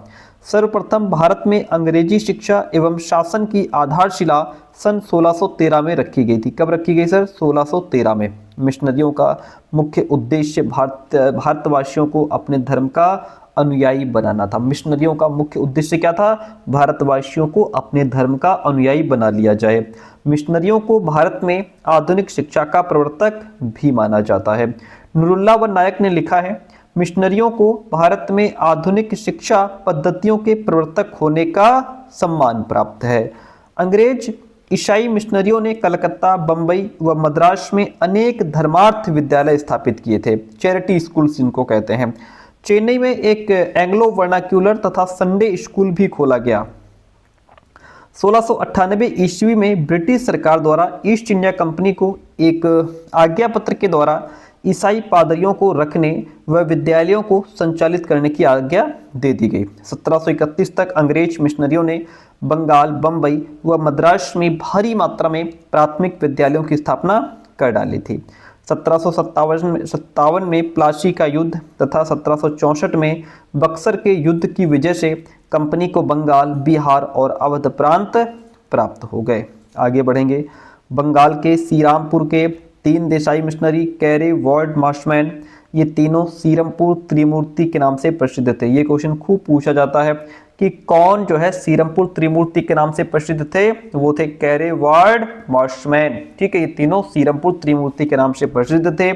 सर्वप्रथम भारत में अंग्रेजी शिक्षा एवं शासन की आधारशिला सन 1613 में रखी गई थी। कब रखी गई सर? 1613 में। मिशनरियों का मुख्य उद्देश्य भारतवासियों को अपने धर्म का अनुयायी बनाना था। मिशनरियों का मुख्य उद्देश्य क्या था? भारतवासियों को अपने धर्म का अनुयायी बना लिया जाए। मिशनरियों को भारत में आधुनिक शिक्षा का प्रवर्तक भी माना जाता है। नुरुल्लाह व नायक ने लिखा है, मिशनरियों को भारत में आधुनिक शिक्षा पद्धतियों के प्रवर्तक होने का सम्मान प्राप्त है। अंग्रेज ईसाई मिशनरियों ने कलकत्ता, बंबई व मद्रास में अनेक धर्मार्थ विद्यालय स्थापित किए थे, चैरिटी स्कूल्स जिनको कहते हैं। चेन्नई में एक एंग्लो वर्नाक्यूलर तथा संडे स्कूल भी खोला गया। 1698 ईस्वी में ब्रिटिश सरकार द्वारा ईस्ट इंडिया कंपनी को एक आज्ञा पत्र के द्वारा ईसाई पादरियों को रखने व विद्यालयों को संचालित करने की आज्ञा दे दी गई। 1731 तक अंग्रेज मिशनरियों ने बंगाल, बंबई व मद्रास में भारी मात्रा में प्राथमिक विद्यालयों की स्थापना कर डाली थी। 1757 में प्लासी का युद्ध तथा 1764 में बक्सर के युद्ध की वजह से कंपनी को बंगाल, बिहार और अवध प्रांत प्राप्त हो गए। आगे बढ़ेंगे। बंगाल के श्रीरामपुर के 3 देसाई मिशनरी कैरे, वार्ड, मार्शमैन, ये तीनों सीरमपुर त्रिमूर्ति के नाम से प्रसिद्ध थे। ये क्वेश्चन खूब पूछा जाता है कि कौन जो है सीरमपुर त्रिमूर्ति के नाम से प्रसिद्ध थे? वो थे कैरे, वार्ड, मार्शमैन। ठीक है, ये तीनों सीरमपुर त्रिमूर्ति के नाम से प्रसिद्ध थे।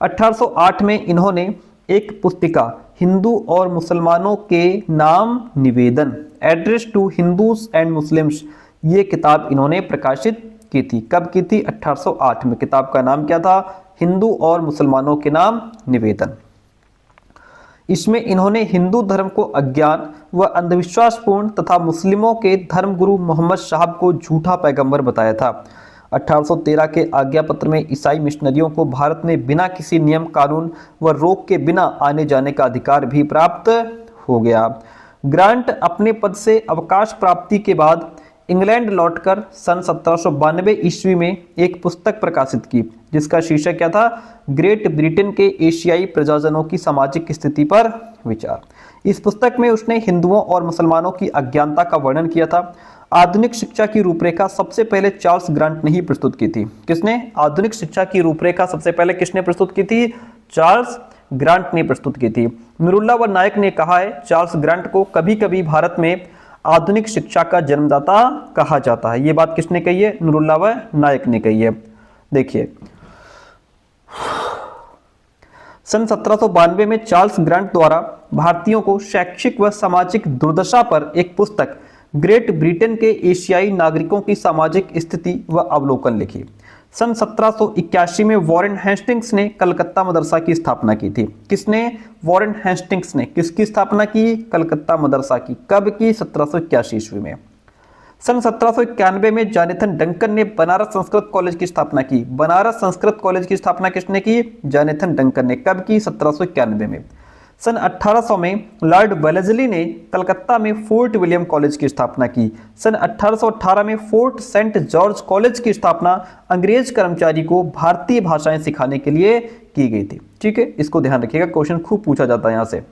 1808 में इन्होंने एक पुस्तिका हिंदू और मुसलमानों के नाम निवेदन, address to Hindus and Muslims, ये किताब इन्होंने प्रकाशित की थी। कब की थी? 1808 में। किताब का नाम क्या था? हिंदू और मुसलमानों के नाम निवेदन। इसमें इन्होंने हिंदू धर्म को अज्ञान व अंधविश्वासपूर्ण तथा मुस्लिमों के धर्मगुरु मोहम्मद साहब को झूठा पैगंबर बताया था। 1813 के आज्ञा पत्र में ईसाई मिशनरियों को भारत में बिना किसी नियम, कानून व रोक के बिना आने जाने का अधिकार भी प्राप्त हो गया। ग्रांट अपने पद से अवकाश प्राप्ति के बाद इंग्लैंड लौटकर सन 1792 ईस्वी में एक पुस्तक प्रकाशित की, जिसका शीर्षक क्या था? ग्रेट ब्रिटेन के एशियाई प्रजाजनों की सामाजिक स्थिति पर विचार। इस पुस्तक में उसने हिंदुओं और मुसलमानों की अज्ञानता का वर्णन किया था। आधुनिक शिक्षा की रूपरेखा सबसे पहले चार्ल्स ग्रांट ने ही प्रस्तुत की थी। किसने? आधुनिक शिक्षा की रूपरेखा सबसे पहले किसने प्रस्तुत की थी? चार्ल्स ग्रांट ने प्रस्तुत की थी। नुरुल्लाह व नायक ने कहा है, चार्ल्स ग्रांट को कभी कभी भारत में आधुनिक शिक्षा का जन्मदाता कहा जाता है। ये बात किसने कही है? नुरुल्लाह व नायक ने कही है। देखिए, सन 1792 में चार्ल्स ग्रांट द्वारा भारतीयों को शैक्षिक व सामाजिक दुर्दशा पर एक पुस्तक ग्रेट ब्रिटेन के एशियाई नागरिकों की सामाजिक स्थिति व अवलोकन लिखी। सन 1781 में वॉरेन हेस्टिंग्स ने कलकत्ता मदरसा की स्थापना की थी। किसने? वॉरेन हेस्टिंग्स ने। किसकी स्थापना की? कलकत्ता मदरसा की। कब की? 1781 ईस्वी में। सन 1791 में जॉनथन डंकन ने बनारस संस्कृत कॉलेज की स्थापना की। बनारस संस्कृत कॉलेज की स्थापना किसने की? जॉनथन डंकन ने। कब की? 1791 में। सन 1800 में लॉर्ड वेलेस्ली ने कलकत्ता में फोर्ट विलियम कॉलेज की स्थापना की। सन 1818 में फोर्ट सेंट जॉर्ज कॉलेज की स्थापना अंग्रेज कर्मचारी को भारतीय भाषाएं सिखाने के लिए की गई थी। ठीक है, इसको ध्यान रखिएगा, क्वेश्चन खूब पूछा जाता है यहां से।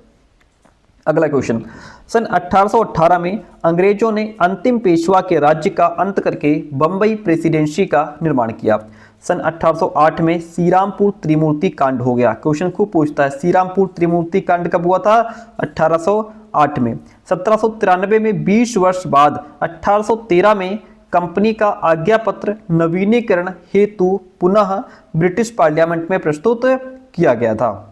अगला क्वेश्चन, सन 1818 में अंग्रेजों ने अंतिम पेशवा के राज्य का अंत करके बंबई प्रेसिडेंसी का निर्माण किया। सन 1808 में श्रीरामपुर त्रिमूर्ति कांड हो गया। क्वेश्चन खूब पूछता है, श्रीरामपुर त्रिमूर्ति कांड कब हुआ था? 1808 में। 1793 में 20 वर्ष बाद 1813 में कंपनी का आज्ञा पत्र नवीनीकरण हेतु पुनः ब्रिटिश पार्लियामेंट में प्रस्तुत किया गया था।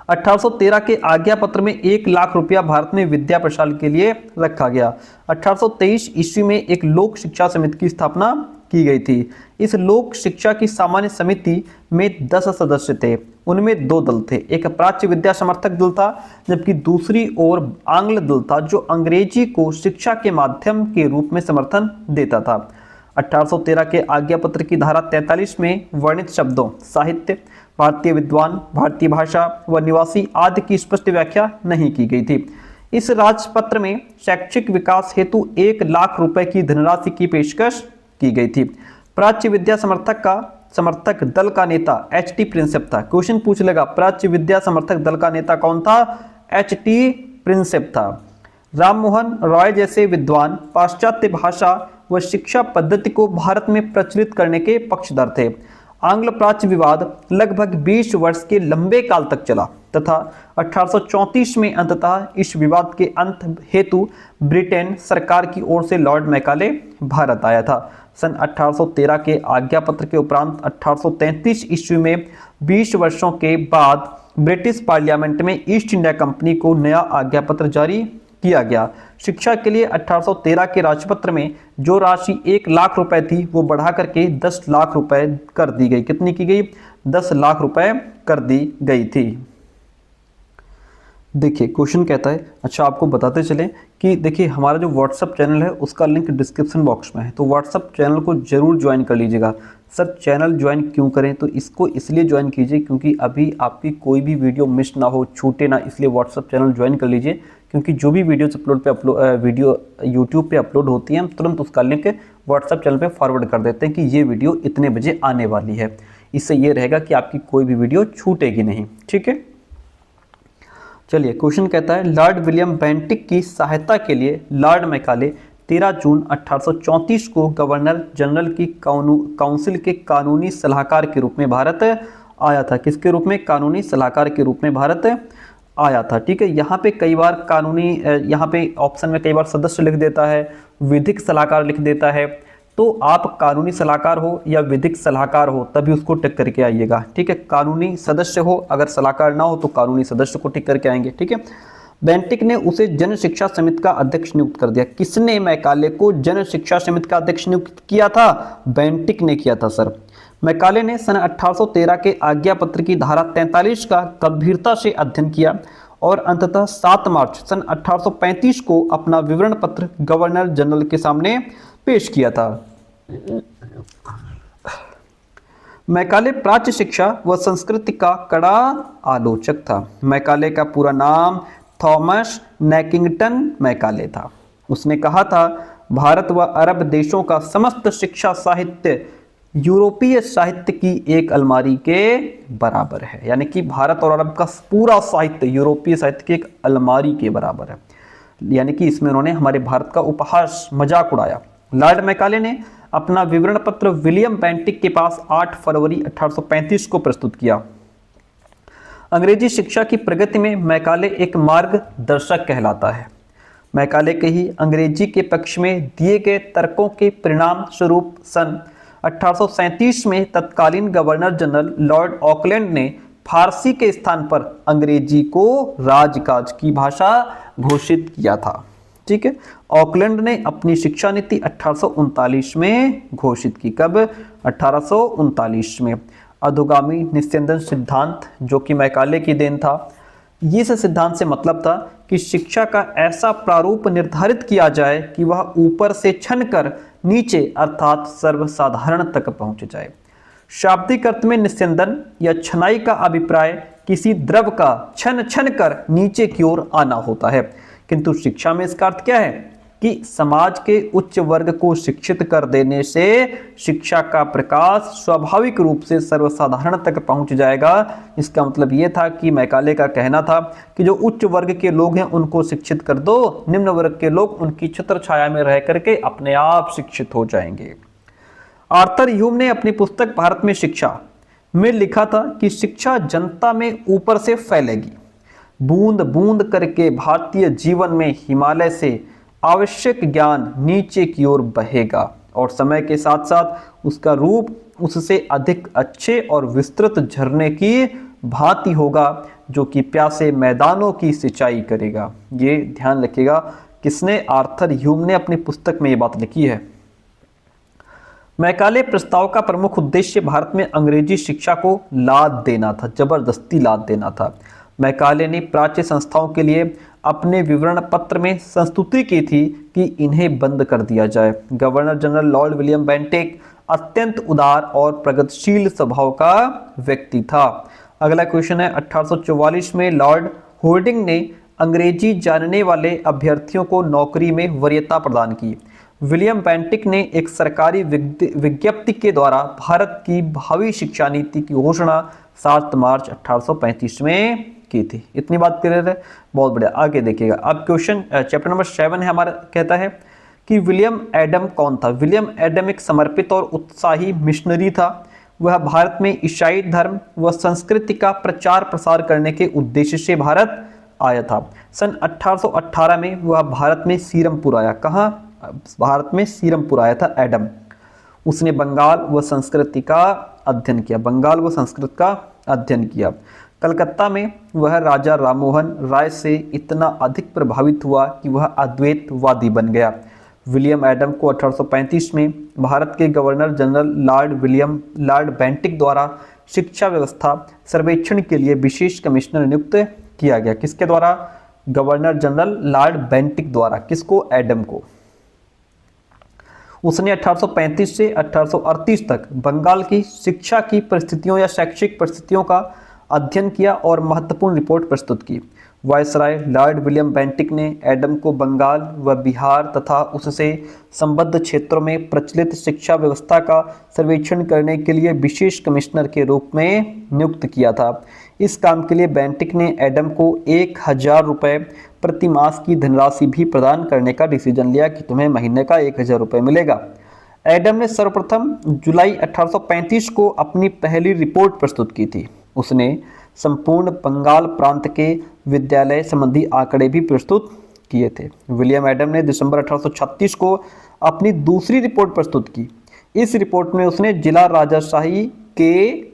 1813 के आज्ञा पत्र में 1 लाख रुपया भारत में विद्या प्रसार के लिए रखा गया। 1823 ईस्वी में एक लोक शिक्षा समिति की स्थापना की गई थी। इस लोक शिक्षा की सामान्य समिति में 10 सदस्य थे। उनमें 2 दल थे, एक प्राच्य विद्या समर्थक दल था जबकि दूसरी ओर आंग्ल दल था जो अंग्रेजी को शिक्षा के माध्यम के रूप में समर्थन देता था। 1813 के आज्ञा पत्र की धारा 43 में वर्णित शब्दों साहित्य, भारतीय विद्वान, भारतीय भाषा व निवासी आदि की स्पष्ट व्याख्या नहीं की गई थी। इस राजपत्र में शैक्षिक विकास हेतु 1 लाख रुपए की धनराशि की पेशकश की गई थी। प्राच्य विद्या समर्थक दल का नेता एच.टी. प्रिंसेप था। क्वेश्चन पूछ लेगा, प्राच्य विद्या समर्थक दल का नेता कौन था? एच.टी. प्रिंसेप था। राममोहन रॉय जैसे विद्वान पाश्चात्य भाषा व शिक्षा पद्धति को भारत में प्रचलित करने के पक्षधर थे। आंग्ल प्राच्य विवाद लगभग 20 वर्ष के लंबे काल तक चला तथा 1834 में अंततः इस विवाद के अंत हेतु ब्रिटेन सरकार की ओर से लॉर्ड मैकाले भारत आया था। सन 1813 के आज्ञा पत्र के उपरांत 1833 ईस्वी में 20 वर्षों के बाद ब्रिटिश पार्लियामेंट में ईस्ट इंडिया कंपनी को नया आज्ञा पत्र जारी किया गया। शिक्षा के लिए 1813 के राजपत्र में जो राशि 1 लाख रुपए थी वो बढ़ा करके 10 लाख रुपए कर दी गई। कितनी की गई? 10 लाख रुपए कर दी गई थी। देखिए क्वेश्चन कहता है, अच्छा आपको बताते चले कि देखिए हमारा जो व्हाट्सअप चैनल है उसका लिंक डिस्क्रिप्शन बॉक्स में है, तो व्हाट्सअप चैनल को जरूर ज्वाइन कर लीजिएगा। सर चैनल ज्वाइन क्यों करें? तो इसको इसलिए ज्वाइन कीजिए क्योंकि अभी आपकी कोई भी वीडियो मिस ना हो, छूटे ना, इसलिए व्हाट्सअप चैनल ज्वाइन कर लीजिए। क्योंकि जो भी वीडियो यूट्यूब पे अपलोड होती है हम तुरंत उसका लिंक व्हाट्सअप चैनल पे फॉरवर्ड कर देते हैं कि ये वीडियो इतने बजे आने वाली है। इससे ये रहेगा कि आपकी कोई भी वीडियो छूटेगी नहीं। ठीक है, चलिए क्वेश्चन कहता है, लॉर्ड विलियम बेंटिक की सहायता के लिए लॉर्ड मैकाले 13 जून 1834 को गवर्नर जनरल की काउंसिल के कानूनी सलाहकार के रूप में भारत आया था। किसके रूप में? कानूनी सलाहकार के रूप में भारत आया था। ठीक है, यहाँ पे कई बार कानूनी, यहाँ पे ऑप्शन में कई बार सदस्य लिख देता है, विधिक सलाहकार लिख देता है, तो आप कानूनी सलाहकार हो या विधिक सलाहकार हो तभी उसको टिक करके आइएगा। ठीक है, कानूनी सदस्य हो, अगर सलाहकार ना हो तो कानूनी सदस्य को टिक करके आएंगे। ठीक है, बेंटिक ने उसे जन शिक्षा समिति का अध्यक्ष नियुक्त कर दिया। किसने मैकाले को जन शिक्षा समिति का अध्यक्ष नियुक्त किया था? बेंटिक ने किया था सर। मैकाले ने सन 1813 के आज्ञा पत्र की धारा 43 का गंभीरता से अध्ययन किया और अंततः 7 मार्च सन 1835 को अपना विवरण पत्र गवर्नर जनरल के सामने पेश किया था। मैकाले प्राच्य शिक्षा व संस्कृति का कड़ा आलोचक था। मैकाले का पूरा नाम थॉमस नैकिंगटन मैकाले था। उसने कहा था, भारत व अरब देशों का समस्त शिक्षा साहित्य यूरोपीय साहित्य की एक अलमारी के बराबर है। यानी कि भारत और अरब का पूरा साहित्य यूरोपीय साहित्य की एक अलमारी के बराबर है। यानी कि इसमें उन्होंने हमारे भारत का उपहास, मजाक उड़ाया। लॉर्ड मैकाले ने अपना विवरण पत्र विलियम बेंटिक के पास 8 फरवरी 1835 को प्रस्तुत किया। अंग्रेजी शिक्षा की प्रगति में मैकाले एक मार्गदर्शक कहलाता है। मैकाले के ही अंग्रेजी के पक्ष में दिए गए तर्कों के परिणाम स्वरूप सन 1837 में तत्कालीन गवर्नर जनरल लॉर्ड ऑकलैंड ने फारसी के स्थान पर अंग्रेजी को राजकाज की भाषा घोषित किया था। ठीक है, ऑकलैंड ने अपनी शिक्षा नीति 1839 में घोषित की। कब? 1839 में। अधोगामी निस्यंदन सिद्धांत, जो कि मैकाले की देन था, इस सिद्धांत से मतलब था कि शिक्षा का ऐसा प्रारूप निर्धारित किया जाए कि वह ऊपर से छनकर नीचे अर्थात सर्वसाधारण तक पहुंच जाए। शाब्दिक अर्थ में निस्यंदन या छनाई का अभिप्राय किसी द्रव का छन छन कर नीचे की ओर आना होता है, किंतु शिक्षा में इसका अर्थ क्या है कि समाज के उच्च वर्ग को शिक्षित कर देने से शिक्षा का प्रकाश स्वाभाविक रूप से सर्वसाधारण तक पहुंच जाएगा। इसका मतलब ये था कि मैकाले का कहना था कि जो उच्च वर्ग के लोग हैं उनको शिक्षित कर दो, निम्न वर्ग के लोग उनकी छत्र छाया में रह करके अपने आप शिक्षित हो जाएंगे। आर्थर ह्यूम ने अपनी पुस्तक भारत में शिक्षा में लिखा था कि शिक्षा जनता में ऊपर से फैलेगी, बूंद बूंद करके भारतीय जीवन में हिमालय से आवश्यक ज्ञान नीचे की ओर बहेगा और समय के साथ साथ उसका रूप उससे अधिक अच्छे और विस्तृत झरने की भांति होगा जो कि प्यासे मैदानों की सिंचाई करेगा। ये ध्यान रखिएगा, किसने? आर्थर ह्यूम ने अपनी पुस्तक में ये बात लिखी है। मैकाले प्रस्ताव का प्रमुख उद्देश्य भारत में अंग्रेजी शिक्षा को लाद देना था, जबरदस्ती लाद देना था। मैकाले ने प्राच्य संस्थाओं के लिए अपने विवरण पत्र में संस्तुति की थी कि इन्हें बंद कर दिया जाए। Governor general Lord William Bentinck अत्यंत उदार और प्रगतिशील स्वभाव का व्यक्ति था। अगला क्वेश्चन है 1844 में लॉर्ड होर्डिंग ने अंग्रेजी जानने वाले अभ्यर्थियों को नौकरी में वरीयता प्रदान की। विलियम बेंटिक ने एक सरकारी विज्ञप्ति के द्वारा भारत की भावी शिक्षा नीति की घोषणा 7 मार्च 1835 में की थी। इतनी बात क्लियर है, बहुत बढ़िया। आगे देखिएगा, अब क्वेश्चन चैप्टर नंबर 7 है हमारा, कहता है कि विलियम एडम कौन था। विलियम एडम एक समर्पित और उत्साही मिशनरी था। वह भारत में ईसाई धर्म व संस्कृति का प्रचार प्रसार करने के उद्देश्य से भारत आया था। सन 1818 में वह भारत में सीरमपुर आया। कहाँ? भारत में सीरमपुर आया था एडम। उसने बंगाल व संस्कृति का अध्ययन किया। बंगाल व संस्कृत का अध्ययन किया। कलकत्ता में वह राजा राममोहन राय से इतना अधिक प्रभावित हुआ कि वह अद्वैतवादी बन गया। विलियम एडम को 1835 में भारत के गवर्नर जनरल लॉर्ड बेंटिक द्वारा शिक्षा व्यवस्था सर्वेक्षण के लिए विशेष कमिश्नर नियुक्त किया गया। किसके द्वारा? गवर्नर जनरल लॉर्ड बेंटिक द्वारा। किसको? एडम को। उसने 1835 से 1838 तक बंगाल की शिक्षा की परिस्थितियों या शैक्षिक परिस्थितियों का अध्ययन किया और महत्वपूर्ण रिपोर्ट प्रस्तुत की। वायसराय लॉर्ड विलियम बेंटिक ने एडम को बंगाल व बिहार तथा उससे संबद्ध क्षेत्रों में प्रचलित शिक्षा व्यवस्था का सर्वेक्षण करने के लिए विशेष कमिश्नर के रूप में नियुक्त किया था। इस काम के लिए बेंटिक ने एडम को 1000 रुपये प्रति मास की धनराशि भी प्रदान करने का डिसीजन लिया कि तुम्हें महीने का 1000 रुपये मिलेगा। एडम ने सर्वप्रथम जुलाई 1835 को अपनी पहली रिपोर्ट प्रस्तुत की थी। उसने संपूर्ण बंगाल प्रांत के विद्यालय संबंधी आंकड़े भी प्रस्तुत किए थे। विलियम एडम ने दिसंबर 1836 को अपनी दूसरी रिपोर्ट प्रस्तुत की। इस रिपोर्ट में उसने जिला राजशाही के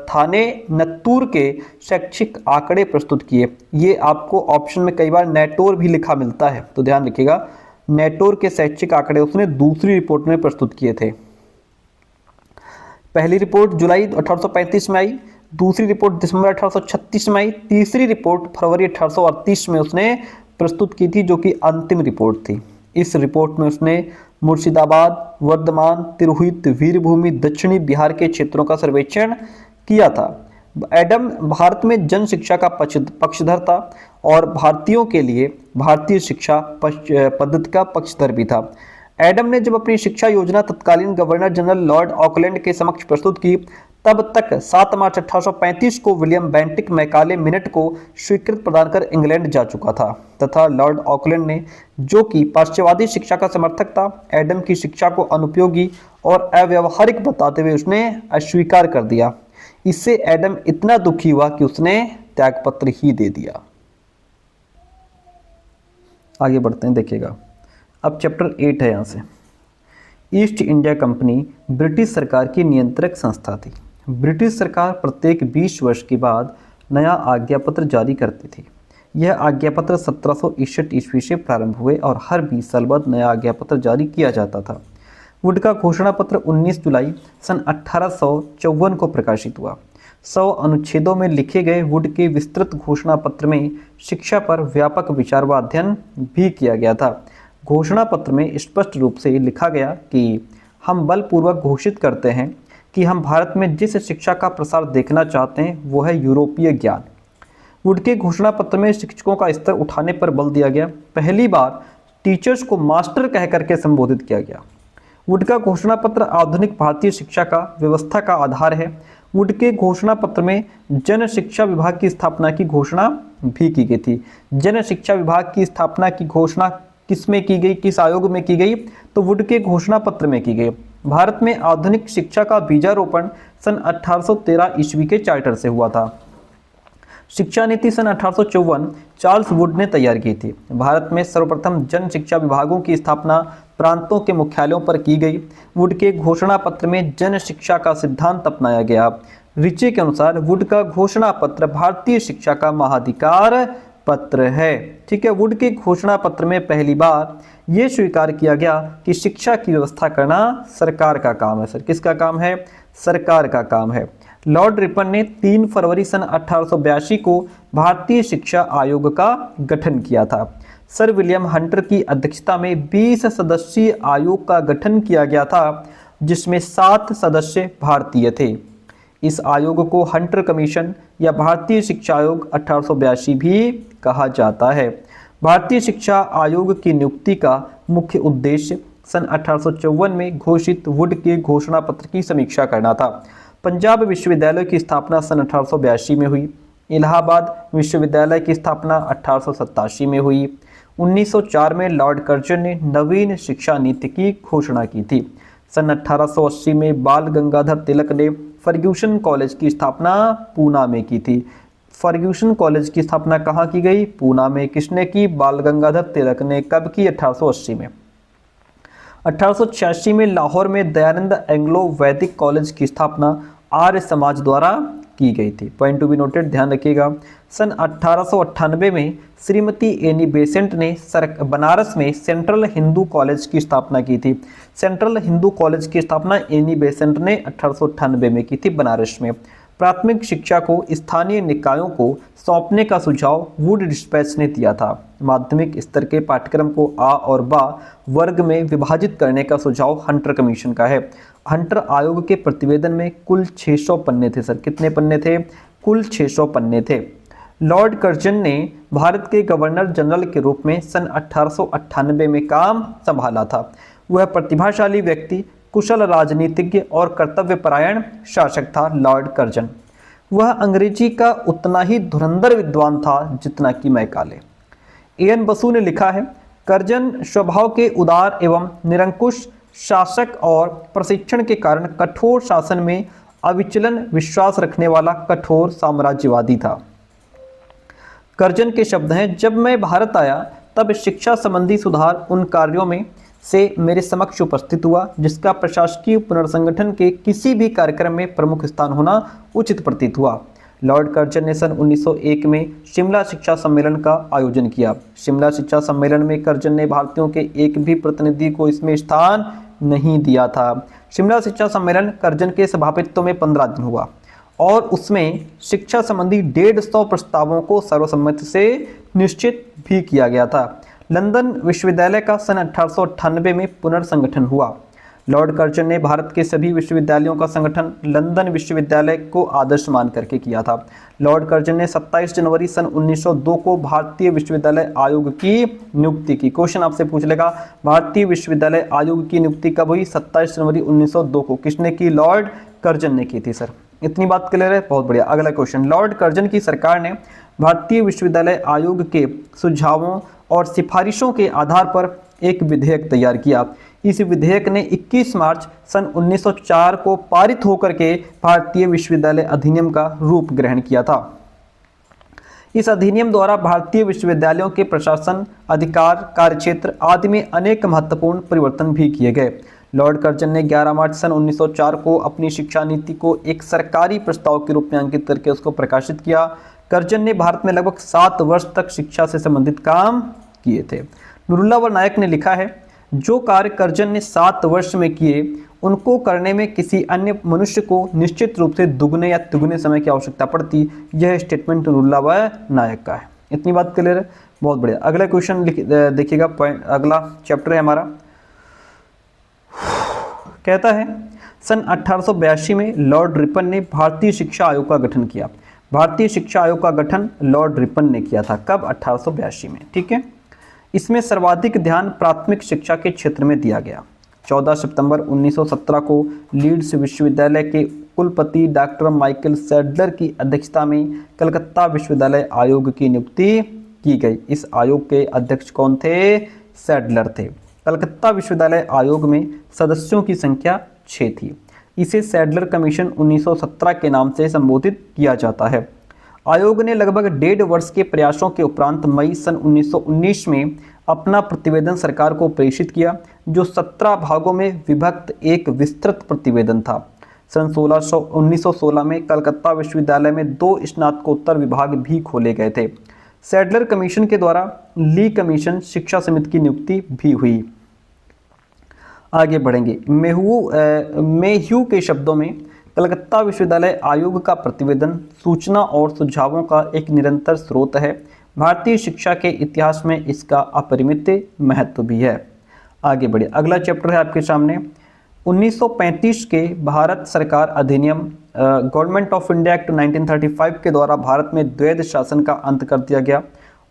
थाने नत्तूर के शैक्षिक आंकड़े प्रस्तुत किए। ये आपको ऑप्शन में कई बार नेटोर भी लिखा मिलता है, तो ध्यान रखिएगा। नेटोर के शैक्षिक आंकड़े उसने दूसरी रिपोर्ट में प्रस्तुत किए थे। पहली रिपोर्ट जुलाई 1835 में आई, दूसरी रिपोर्ट दिसंबर 1836 में आई, तीसरी रिपोर्ट फरवरी 1838 में उसने प्रस्तुत की थी, जो कि अंतिम रिपोर्ट थी। इस रिपोर्ट में उसने मुर्शिदाबाद, वर्धमान, तिरहुत, वीरभूमि, दक्षिणी बिहार के क्षेत्रों का सर्वेक्षण किया था। एडम भारत में जन शिक्षा का पक्षधर था और भारतीयों के लिए भारतीय शिक्षा पद्धति का पक्षधर भी था। एडम ने जब अपनी शिक्षा योजना तत्कालीन गवर्नर जनरल लॉर्ड ऑकलैंड के समक्ष प्रस्तुत की, तब तक 7 मार्च 1835 को विलियम बेंटिक मैकाले मिनट को स्वीकृत प्रदान कर इंग्लैंड जा चुका था तथा लॉर्ड ऑकलैंड ने, जो कि पाश्चात्यवादी शिक्षा का समर्थक था, एडम की शिक्षा को अनुपयोगी और अव्यावहारिक बताते हुए उसने अस्वीकार कर दिया। इससे एडम इतना दुखी हुआ कि उसने त्यागपत्र ही दे दिया। आगे बढ़ते हैं, देखिएगा। अब चैप्टर 8 है। यहाँ से ईस्ट इंडिया कंपनी ब्रिटिश सरकार की नियंत्रक संस्था थी। ब्रिटिश सरकार प्रत्येक 20 वर्ष के बाद नया आज्ञापत्र जारी करती थी। यह आज्ञापत्र 1761 ईस्वी से प्रारंभ हुए और हर 20 साल बाद नया आज्ञापत्र जारी किया जाता था। वुड का घोषणा पत्र 19 जुलाई सन 1854 को प्रकाशित हुआ। 100 अनुच्छेदों में लिखे गए वुड के विस्तृत घोषणा पत्र में शिक्षा पर व्यापक विचार व अध्ययन भी किया गया था। घोषणा पत्र में स्पष्ट रूप से लिखा गया कि हम बलपूर्वक घोषित करते हैं कि हम भारत में जिस शिक्षा का प्रसार देखना चाहते हैं वो है यूरोपीय ज्ञान। वुड के घोषणा पत्र में शिक्षकों का स्तर उठाने पर बल दिया गया। पहली बार टीचर्स को मास्टर कह करके संबोधित किया गया। वुड का घोषणा पत्र आधुनिक भारतीय शिक्षा का व्यवस्था का आधार है। वुड के घोषणा पत्र में जन शिक्षा विभाग की स्थापना की घोषणा भी की गई थी। जन शिक्षा विभाग की स्थापना की घोषणा किस में की गई, किस आयोग में की गई? तो वुड के घोषणा पत्र में की गई। भारत में आधुनिक शिक्षा का बीजारोपण सन 1813 ईस्वी के चार्टर से हुआ था। शिक्षा नीति सन 1854 चार्ल्स वुड ने तैयार की थी। भारत में सर्वप्रथम जन शिक्षा विभागों की स्थापना प्रांतों के मुख्यालयों पर की गई। वुड के घोषणा पत्र में जन शिक्षा का सिद्धांत अपनाया गया। रिचे के अनुसार वुड का घोषणा पत्र भारतीय शिक्षा का महाधिकार पत्र है। ठीक है, वुड के घोषणा पत्र में पहली बार यह स्वीकार किया गया कि शिक्षा की व्यवस्था करना सरकार का काम है। सर किसका काम है? सरकार का काम है। लॉर्ड रिपन ने 3 फरवरी सन 1882 को भारतीय शिक्षा आयोग का गठन किया था। सर विलियम हंटर की अध्यक्षता में 20 सदस्यीय आयोग का गठन किया गया था, जिसमें 7 सदस्य भारतीय थे। इस आयोग को हंटर कमीशन या भारतीय शिक्षा आयोग 1882 भी कहा जाता है। भारतीय शिक्षा आयोग की नियुक्ति का मुख्य उद्देश्य सन 1854 में घोषित वुड के घोषणा पत्र की समीक्षा करना था। पंजाब विश्वविद्यालय की स्थापना सन 1882 में हुई। इलाहाबाद विश्वविद्यालय की स्थापना 1887 में हुई। 1904 में लॉर्ड कर्जन ने नवीन शिक्षा नीति की घोषणा की थी। सन 1880 में बाल गंगाधर तिलक ने फर्ग्यूसन कॉलेज की स्थापना पूना में की थी। फर्ग्यूसन कॉलेज की स्थापना कहाँ की गई? पूना में। किसने की? बाल गंगाधर तिलक ने। कब की? 1880 में। 1886 में लाहौर में दयानंद एंग्लो वैदिक कॉलेज की स्थापना आर्य समाज द्वारा की गई थी। पॉइंट टू बी नोटेड, ध्यान रखिएगा। सन 1898 में श्रीमती एनी बेसेंट ने बनारस में सेंट्रल हिंदू कॉलेज की स्थापना की थी। सेंट्रल हिंदू कॉलेज की स्थापना एनी बेसेंट ने 1898 में की थी बनारस में। प्राथमिक शिक्षा को स्थानीय निकायों को सौंपने का सुझाव वुड डिस्पैच ने दिया था। माध्यमिक स्तर के पाठ्यक्रम को आ और बा वर्ग में विभाजित करने का सुझाव हंटर कमीशन का है। हंटर आयोग के प्रतिवेदन में कुल 600 पन्ने थे। सर कितने पन्ने थे? कुल 600 पन्ने थे। लॉर्ड कर्जन ने भारत के गवर्नर जनरल के रूप में सन 1898 में काम संभाला था। वह प्रतिभाशाली व्यक्ति, कुशल राजनीतिज्ञ और कर्तव्यपरायण शासक था। लॉर्ड कर्जन वह अंग्रेजी का उतना ही धुरंधर विद्वान था जितना कि मैकाले। एएन बसु ने लिखा है, कर्जन स्वभाव के उदार एवं निरंकुश शासक और प्रशिक्षण के कारण कठोर शासन में अविचलन विश्वास रखने वाला कठोर साम्राज्यवादी था। कर्जन के शब्द हैं, जब मैं भारत आया तब शिक्षा संबंधी सुधार उन कार्यों में से मेरे समक्ष उपस्थित हुआ जिसका प्रशासकीय पुनर्संगठन के किसी भी कार्यक्रम में प्रमुख स्थान होना उचित प्रतीत हुआ। लॉर्ड कर्जन ने सन 1901 में शिमला शिक्षा सम्मेलन का आयोजन किया। शिमला शिक्षा सम्मेलन में कर्जन ने भारतीयों के एक भी प्रतिनिधि को इसमें स्थान नहीं दिया था। शिमला शिक्षा सम्मेलन कर्जन के सभापतित्व में 15 दिन हुआ और उसमें शिक्षा संबंधी 150 प्रस्तावों को सर्वसम्मति से निश्चित भी किया गया था। लंदन विश्वविद्यालय का सन 1898 में पुनर्संगठन हुआ। लॉर्ड कर्जन ने भारत के सभी विश्वविद्यालयों का संगठन लंदन विश्वविद्यालय को आदर्श मान करके किया था। लॉर्ड कर्जन ने 27 जनवरी सन 1902 को भारतीय विश्वविद्यालय आयोग की नियुक्ति की। क्वेश्चन आपसे पूछ लेगा, भारतीय विश्वविद्यालय आयोग की नियुक्ति कब हुई? 27 जनवरी 1902 को। किसने की? लॉर्ड कर्जन ने की थी। सर इतनी बात क्लियर है? बहुत बढ़िया। अगला क्वेश्चन, लॉर्ड कर्जन की सरकार ने भारतीय विश्वविद्यालय आयोग के सुझावों और सिफारिशों के आधार पर एक विधेयक तैयार किया। इस विधेयक ने 21 मार्च सन 1904 को पारित होकर के भारतीय विश्वविद्यालय अधिनियम का रूप ग्रहण किया था। इस अधिनियम द्वारा भारतीय विश्वविद्यालयों के प्रशासन, अधिकार, कार्यक्षेत्र आदि में अनेक महत्वपूर्ण परिवर्तन भी किए गए। लॉर्ड कर्जन ने 11 मार्च सन 1904 को अपनी शिक्षा नीति को एक सरकारी प्रस्ताव के रूप में अंकित करके उसको प्रकाशित किया। कर्जन ने भारत में लगभग 7 वर्ष तक शिक्षा से संबंधित काम किए थे। नुरुल्लावर नायक ने लिखा है, जो कार्य कर्जन ने 7 वर्ष में किए उनको करने में किसी अन्य मनुष्य को निश्चित रूप से दुगने या तिगुने समय की आवश्यकता पड़ती। यह स्टेटमेंट नुरुल्लावर नायक का है। इतनी बात क्लियर है? बहुत बढ़िया। अगला क्वेश्चन देखिएगा, पॉइंट अगला चैप्टर है हमारा। कहता है, सन 1882 में लॉर्ड रिपन ने भारतीय शिक्षा आयोग का गठन किया। भारतीय शिक्षा आयोग का गठन लॉर्ड रिपन ने किया था। कब? 1882 में। ठीक है। इसमें सर्वाधिक ध्यान प्राथमिक शिक्षा के क्षेत्र में दिया गया। 14 सितंबर 1917 को लीड्स विश्वविद्यालय के कुलपति डॉक्टर माइकल सैडलर की अध्यक्षता में कलकत्ता विश्वविद्यालय आयोग की नियुक्ति की गई। इस आयोग के अध्यक्ष कौन थे? सैडलर थे। कलकत्ता विश्वविद्यालय आयोग में सदस्यों की संख्या 6 थी। इसे सैडलर कमीशन 1917 के नाम से संबोधित किया जाता है। आयोग ने लगभग 1.5 वर्ष के प्रयासों के उपरांत मई सन 1919 में अपना प्रतिवेदन सरकार को प्रेषित किया, जो 17 भागों में विभक्त एक विस्तृत प्रतिवेदन था। सन 1916 में कलकत्ता विश्वविद्यालय में 2 स्नातकोत्तर विभाग भी खोले गए थे। सैडलर कमीशन के द्वारा ली कमीशन शिक्षा समिति की नियुक्ति भी हुई। आगे बढ़ेंगे। मेह्यू के शब्दों में कलकत्ता विश्वविद्यालय आयोग का प्रतिवेदन सूचना और सुझावों का एक निरंतर स्रोत है। भारतीय शिक्षा के इतिहास में इसका अपरिमित महत्व भी है। आगे बढ़े, अगला चैप्टर है आपके सामने 1935 के भारत सरकार अधिनियम गवर्नमेंट ऑफ इंडिया एक्ट 1935 के द्वारा भारत में द्वैध शासन का अंत कर दिया गया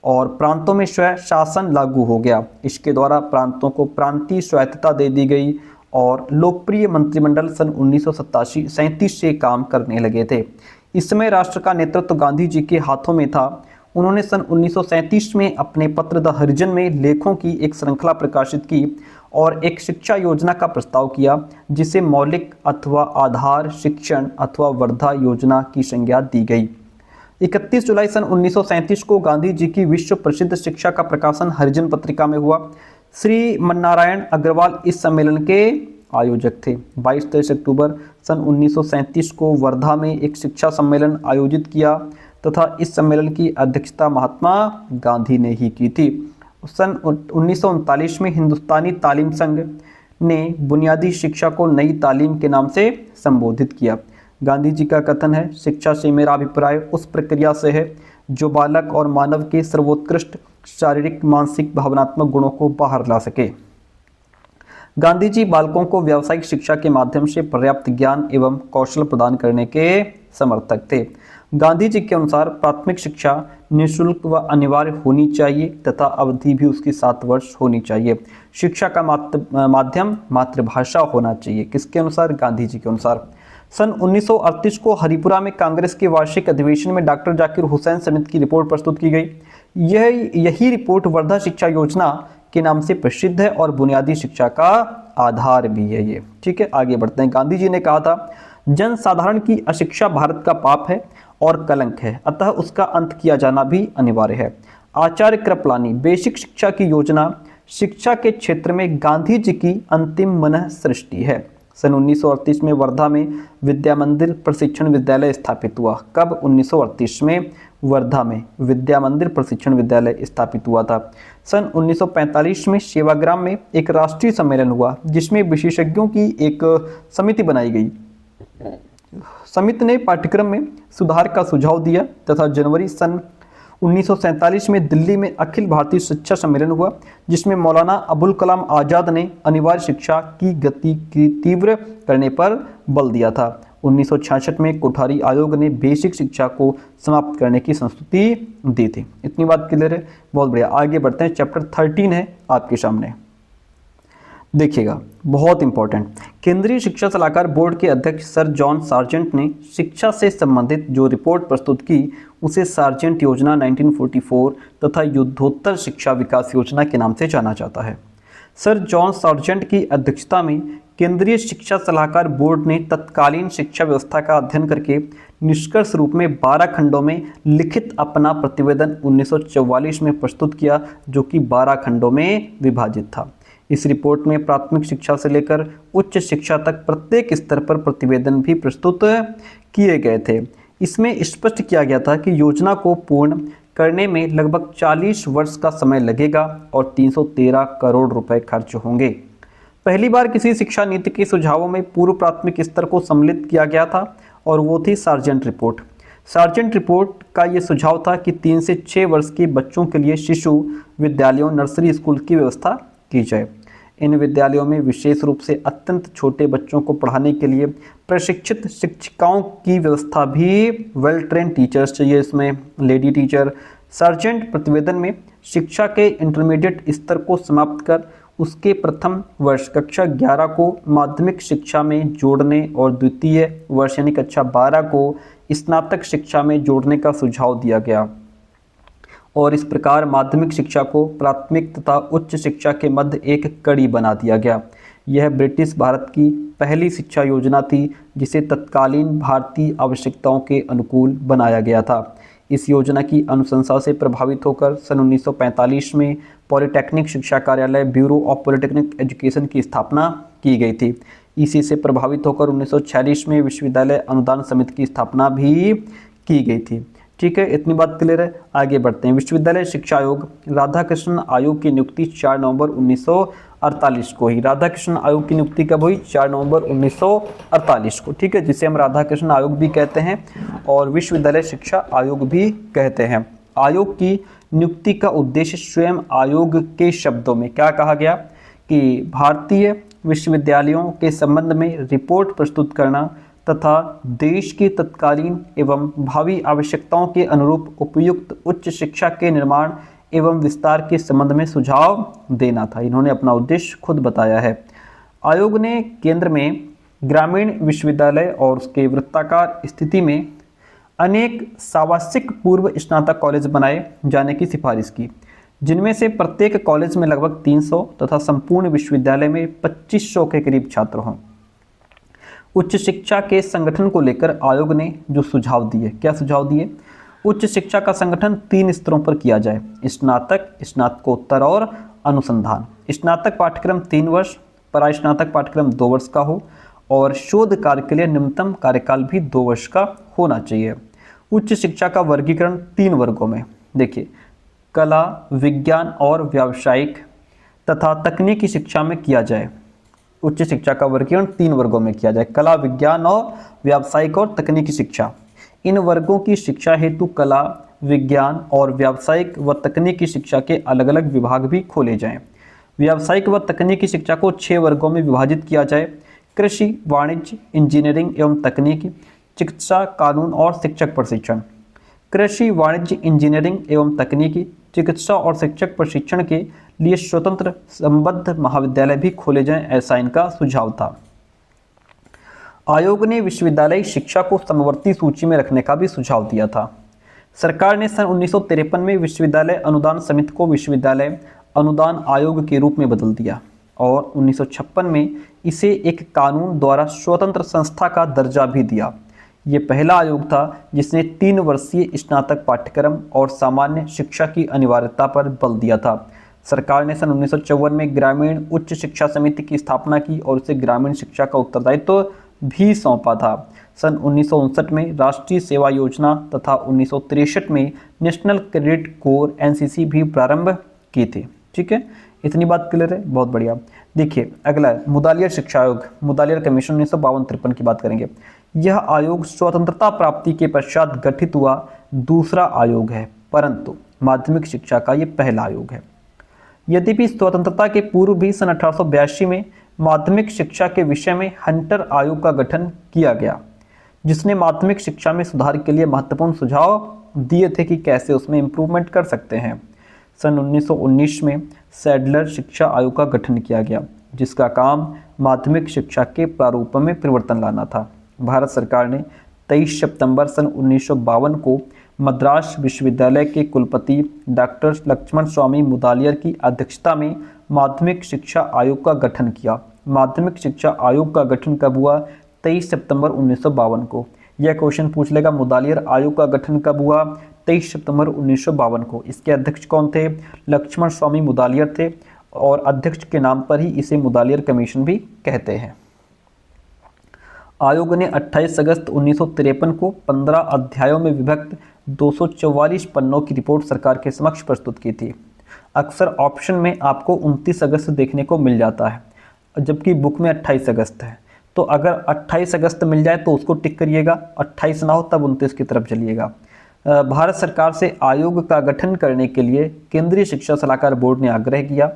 और प्रांतों में स्वय शासन लागू हो गया। इसके द्वारा प्रांतों को प्रांतीय स्वायत्तता दे दी गई और लोकप्रिय मंत्रिमंडल सन 1937 से काम करने लगे थे। इस समय राष्ट्र का नेतृत्व गांधी जी के हाथों में था। उन्होंने सन 1937 में अपने पत्र द हरिजन में लेखों की एक श्रृंखला प्रकाशित की और एक शिक्षा योजना का प्रस्ताव किया जिसे मौलिक अथवा आधार शिक्षण अथवा वर्धा योजना की संज्ञा दी गई। 31 जुलाई सन 1937 को गांधी जी की विश्व प्रसिद्ध शिक्षा का प्रकाशन हरिजन पत्रिका में हुआ। श्री मननारायण अग्रवाल इस सम्मेलन के आयोजक थे। 22-23 अक्टूबर सन 1937 को वर्धा में एक शिक्षा सम्मेलन आयोजित किया तथा इस सम्मेलन की अध्यक्षता महात्मा गांधी ने ही की थी। सन 1939 में हिंदुस्तानी तालीम संघ ने बुनियादी शिक्षा को नई तालीम के नाम से संबोधित किया। गांधी जी का कथन है, शिक्षा से मेरा अभिप्राय उस प्रक्रिया से है जो बालक और मानव के सर्वोत्कृष्ट शारीरिक मानसिक भावनात्मक गुणों को बाहर ला सके। गांधी जी बालकों को व्यावसायिक शिक्षा के माध्यम से पर्याप्त ज्ञान एवं कौशल प्रदान करने के समर्थक थे। गांधी जी के अनुसार प्राथमिक शिक्षा निःशुल्क व अनिवार्य होनी चाहिए तथा अवधि भी उसकी 7 वर्ष होनी चाहिए। शिक्षा का माध्यम मातृभाषा होना चाहिए। किसके अनुसार? गांधी जी के अनुसार। सन 1938 को हरिपुरा में कांग्रेस के वार्षिक अधिवेशन में डॉक्टर जाकिर हुसैन समिति की रिपोर्ट प्रस्तुत की गई। यही रिपोर्ट वर्धा शिक्षा योजना के नाम से प्रसिद्ध है और बुनियादी शिक्षा का आधार भी है ये। ठीक है, आगे बढ़ते हैं। गांधी जी ने कहा था, जन साधारण की अशिक्षा भारत का पाप है और कलंक है, अतः उसका अंत किया जाना भी अनिवार्य है। आचार्य कृपलानी बेसिक शिक्षा की योजना शिक्षा के क्षेत्र में गांधी जी की अंतिम मनः सृष्टि है। सन 1938 में वर्धा में विद्या मंदिर प्रशिक्षण विद्यालय स्थापित हुआ। कब? 1938 में वर्धा में विद्या मंदिर प्रशिक्षण विद्यालय स्थापित हुआ था। सन 1945 में सेवाग्राम में एक राष्ट्रीय सम्मेलन हुआ जिसमें विशेषज्ञों की एक समिति बनाई गई। समिति ने पाठ्यक्रम में सुधार का सुझाव दिया तथा जनवरी सन 1947 में दिल्ली में अखिल भारतीय शिक्षा सम्मेलन हुआ जिसमें मौलाना अबुल कलाम आज़ाद ने अनिवार्य शिक्षा की गति की तीव्र करने पर बल दिया था। 1966 में कोठारी आयोग ने बेसिक शिक्षा को समाप्त करने की संस्तुति दी थी। इतनी बात क्लियर है? बहुत बढ़िया। आगे बढ़ते हैं। चैप्टर 13 है आपके सामने, देखिएगा, बहुत इंपॉर्टेंट। केंद्रीय शिक्षा सलाहकार बोर्ड के अध्यक्ष सर जॉन सार्जेंट ने शिक्षा से संबंधित जो रिपोर्ट प्रस्तुत की उसे सार्जेंट योजना 1944 तथा युद्धोत्तर शिक्षा विकास योजना के नाम से जाना जाता है। सर जॉन सार्जेंट की अध्यक्षता में केंद्रीय शिक्षा सलाहकार बोर्ड ने तत्कालीन शिक्षा व्यवस्था का अध्ययन करके निष्कर्ष रूप में 12 खंडों में लिखित अपना प्रतिवेदन 1944 में प्रस्तुत किया जो कि 12 खंडों में विभाजित था। इस रिपोर्ट में प्राथमिक शिक्षा से लेकर उच्च शिक्षा तक प्रत्येक स्तर पर प्रतिवेदन भी प्रस्तुत किए गए थे। इसमें स्पष्ट किया गया था कि योजना को पूर्ण करने में लगभग 40 वर्ष का समय लगेगा और 313 करोड़ रुपए खर्च होंगे। पहली बार किसी शिक्षा नीति के सुझावों में पूर्व प्राथमिक स्तर को सम्मिलित किया गया था और वो थी सार्जेंट रिपोर्ट। सार्जेंट रिपोर्ट का ये सुझाव था कि 3 से 6 वर्ष के बच्चों के लिए शिशु विद्यालयों नर्सरी स्कूल की व्यवस्था की जाए। इन विद्यालयों में विशेष रूप से अत्यंत छोटे बच्चों को पढ़ाने के लिए प्रशिक्षित शिक्षिकाओं की व्यवस्था भी, वेल ट्रेन टीचर्स चाहिए इसमें, लेडी टीचर। सार्जेंट प्रतिवेदन में शिक्षा के इंटरमीडिएट स्तर को समाप्त कर उसके प्रथम वर्ष कक्षा 11 को माध्यमिक शिक्षा में जोड़ने और द्वितीय वर्ष यानी कक्षा 12 को स्नातक शिक्षा में जोड़ने का सुझाव दिया गया और इस प्रकार माध्यमिक शिक्षा को प्राथमिक तथा उच्च शिक्षा के मध्य एक कड़ी बना दिया गया। यह ब्रिटिश भारत की पहली शिक्षा योजना थी जिसे तत्कालीन भारतीय आवश्यकताओं के अनुकूल बनाया गया था। इस योजना की अनुशंसा से प्रभावित होकर सन 1945 में पॉलिटेक्निक शिक्षा कार्यालय ब्यूरो ऑफ पॉलिटेक्निक एजुकेशन की स्थापना की गई थी। इसी से प्रभावित होकर 1946 में विश्वविद्यालय अनुदान समिति की स्थापना भी की गई थी। ठीक है, इतनी बात क्लियर है। आगे बढ़ते हैं। विश्वविद्यालय शिक्षा आयोग, राधाकृष्णन आयोग की नियुक्ति 4 नवंबर 1948 को ही। राधाकृष्णन आयोग की नियुक्ति कब हुई? 4 नवंबर 1948 को, ठीक है, जिसे हम राधाकृष्णन आयोग भी कहते हैं और विश्वविद्यालय शिक्षा आयोग भी कहते हैं। आयोग की नियुक्ति का उद्देश्य स्वयं आयोग के शब्दों में क्या कहा गया कि भारतीय विश्वविद्यालयों के संबंध में रिपोर्ट प्रस्तुत करना तथा देश की तत्कालीन एवं भावी आवश्यकताओं के अनुरूप उपयुक्त उच्च शिक्षा के निर्माण एवं विस्तार के संबंध में सुझाव देना था। इन्होंने अपना उद्देश्य खुद बताया है। आयोग ने केंद्र में ग्रामीण विश्वविद्यालय और उसके वृत्ताकार स्थिति में अनेक सावासिक पूर्व स्नातक कॉलेज बनाए जाने की सिफारिश की, जिनमें से प्रत्येक कॉलेज में लगभग 300 तथा संपूर्ण विश्वविद्यालय में 2500 के करीब छात्र हों। उच्च शिक्षा के संगठन को लेकर आयोग ने जो सुझाव दिए, क्या सुझाव दिए? उच्च शिक्षा का संगठन 3 स्तरों पर किया जाए, स्नातक, स्नातकोत्तर और अनुसंधान। स्नातक पाठ्यक्रम 3 वर्ष, परास्नातक पाठ्यक्रम 2 वर्ष का हो और शोध कार्य के लिए न्यूनतम कार्यकाल भी 2 वर्ष का होना चाहिए। उच्च शिक्षा का वर्गीकरण 3 वर्गों में, देखिए, कला, विज्ञान और व्यावसायिक तथा तकनीकी शिक्षा में किया जाए। उच्च शिक्षा का वर्गीकरण 3 वर्गों में किया जाए, कला, विज्ञान और व्यावसायिक और तकनीकी शिक्षा। इन वर्गों की शिक्षा हेतु कला, विज्ञान और व्यावसायिक व तकनीकी शिक्षा के अलग अलग विभाग भी खोले जाएं। व्यावसायिक व तकनीकी शिक्षा को 6 वर्गों में विभाजित किया जाए, कृषि, वाणिज्य, इंजीनियरिंग एवं तकनीकी, चिकित्सा, कानून और शिक्षक प्रशिक्षण। कृषि, वाणिज्य, इंजीनियरिंग एवं तकनीकी, चिकित्सा और शिक्षक प्रशिक्षण के लिए स्वतंत्र संबद्ध महाविद्यालय भी खोले जाएं, ऐसा इनका सुझाव था। आयोग ने विश्वविद्यालय शिक्षा को समवर्ती सूची में रखने का भी सुझाव दिया था। सरकार ने सन 1953 में विश्वविद्यालय अनुदान समिति को विश्वविद्यालय अनुदान आयोग के रूप में बदल दिया और 1956 में इसे एक कानून द्वारा स्वतंत्र संस्था का दर्जा भी दिया। ये पहला आयोग था जिसने 3 वर्षीय स्नातक पाठ्यक्रम और सामान्य शिक्षा की अनिवार्यता पर बल दिया था। सरकार ने सन 1954 में ग्रामीण उच्च शिक्षा समिति की स्थापना की और उसे ग्रामीण शिक्षा का उत्तरदायित्व भी सौंपा था। सन 1959 में राष्ट्रीय सेवा योजना तथा 1963 में नेशनल क्रेडिट कोर एनसीसी भी प्रारंभ की थी। ठीक है, इतनी बात क्लियर है, बहुत बढ़िया। देखिए अगला मुदालियर शिक्षा आयोग, मुदालियर कमीशन 1952-53 की बात करेंगे। यह आयोग स्वतंत्रता प्राप्ति के पश्चात गठित हुआ दूसरा आयोग है, परंतु माध्यमिक शिक्षा का यह पहला आयोग है। यद्यपि स्वतंत्रता के पूर्व भी सन 1882 में माध्यमिक शिक्षा के विषय में हंटर आयोग का गठन किया गया, जिसने माध्यमिक शिक्षा में सुधार के लिए महत्वपूर्ण सुझाव दिए थे कि कैसे उसमें इम्प्रूवमेंट कर सकते हैं। सन 1919 में सैडलर शिक्षा आयोग का गठन किया गया, जिसका काम माध्यमिक शिक्षा के प्रारूप में परिवर्तन लाना था। भारत सरकार ने 23 सितंबर सन 1952 को मद्रास विश्वविद्यालय के कुलपति डॉक्टर लक्ष्मण स्वामी मुदालियर की अध्यक्षता में माध्यमिक शिक्षा आयोग का गठन किया। माध्यमिक शिक्षा आयोग का गठन कब हुआ? 23 सितंबर 1952 को। यह क्वेश्चन पूछ लेगा, मुदालियर आयोग का गठन कब हुआ? 23 सितंबर 1952 को। इसके अध्यक्ष कौन थे? लक्ष्मण स्वामी मुदालियर थे और अध्यक्ष के नाम पर ही इसे मुदालियर कमीशन भी कहते हैं। आयोग ने 28 अगस्त 1953 को 15 अध्यायों में विभक्त 244 पन्नों की रिपोर्ट सरकार के समक्ष प्रस्तुत की थी। अक्सर ऑप्शन में आपको 29 अगस्त देखने को मिल जाता है, जबकि बुक में 28 अगस्त है। तो अगर 28 अगस्त मिल जाए तो उसको टिक करिएगा, 28 ना हो तब 29 की तरफ चलिएगा। भारत सरकार से आयोग का गठन करने के लिए केंद्रीय शिक्षा सलाहकार बोर्ड ने आग्रह किया।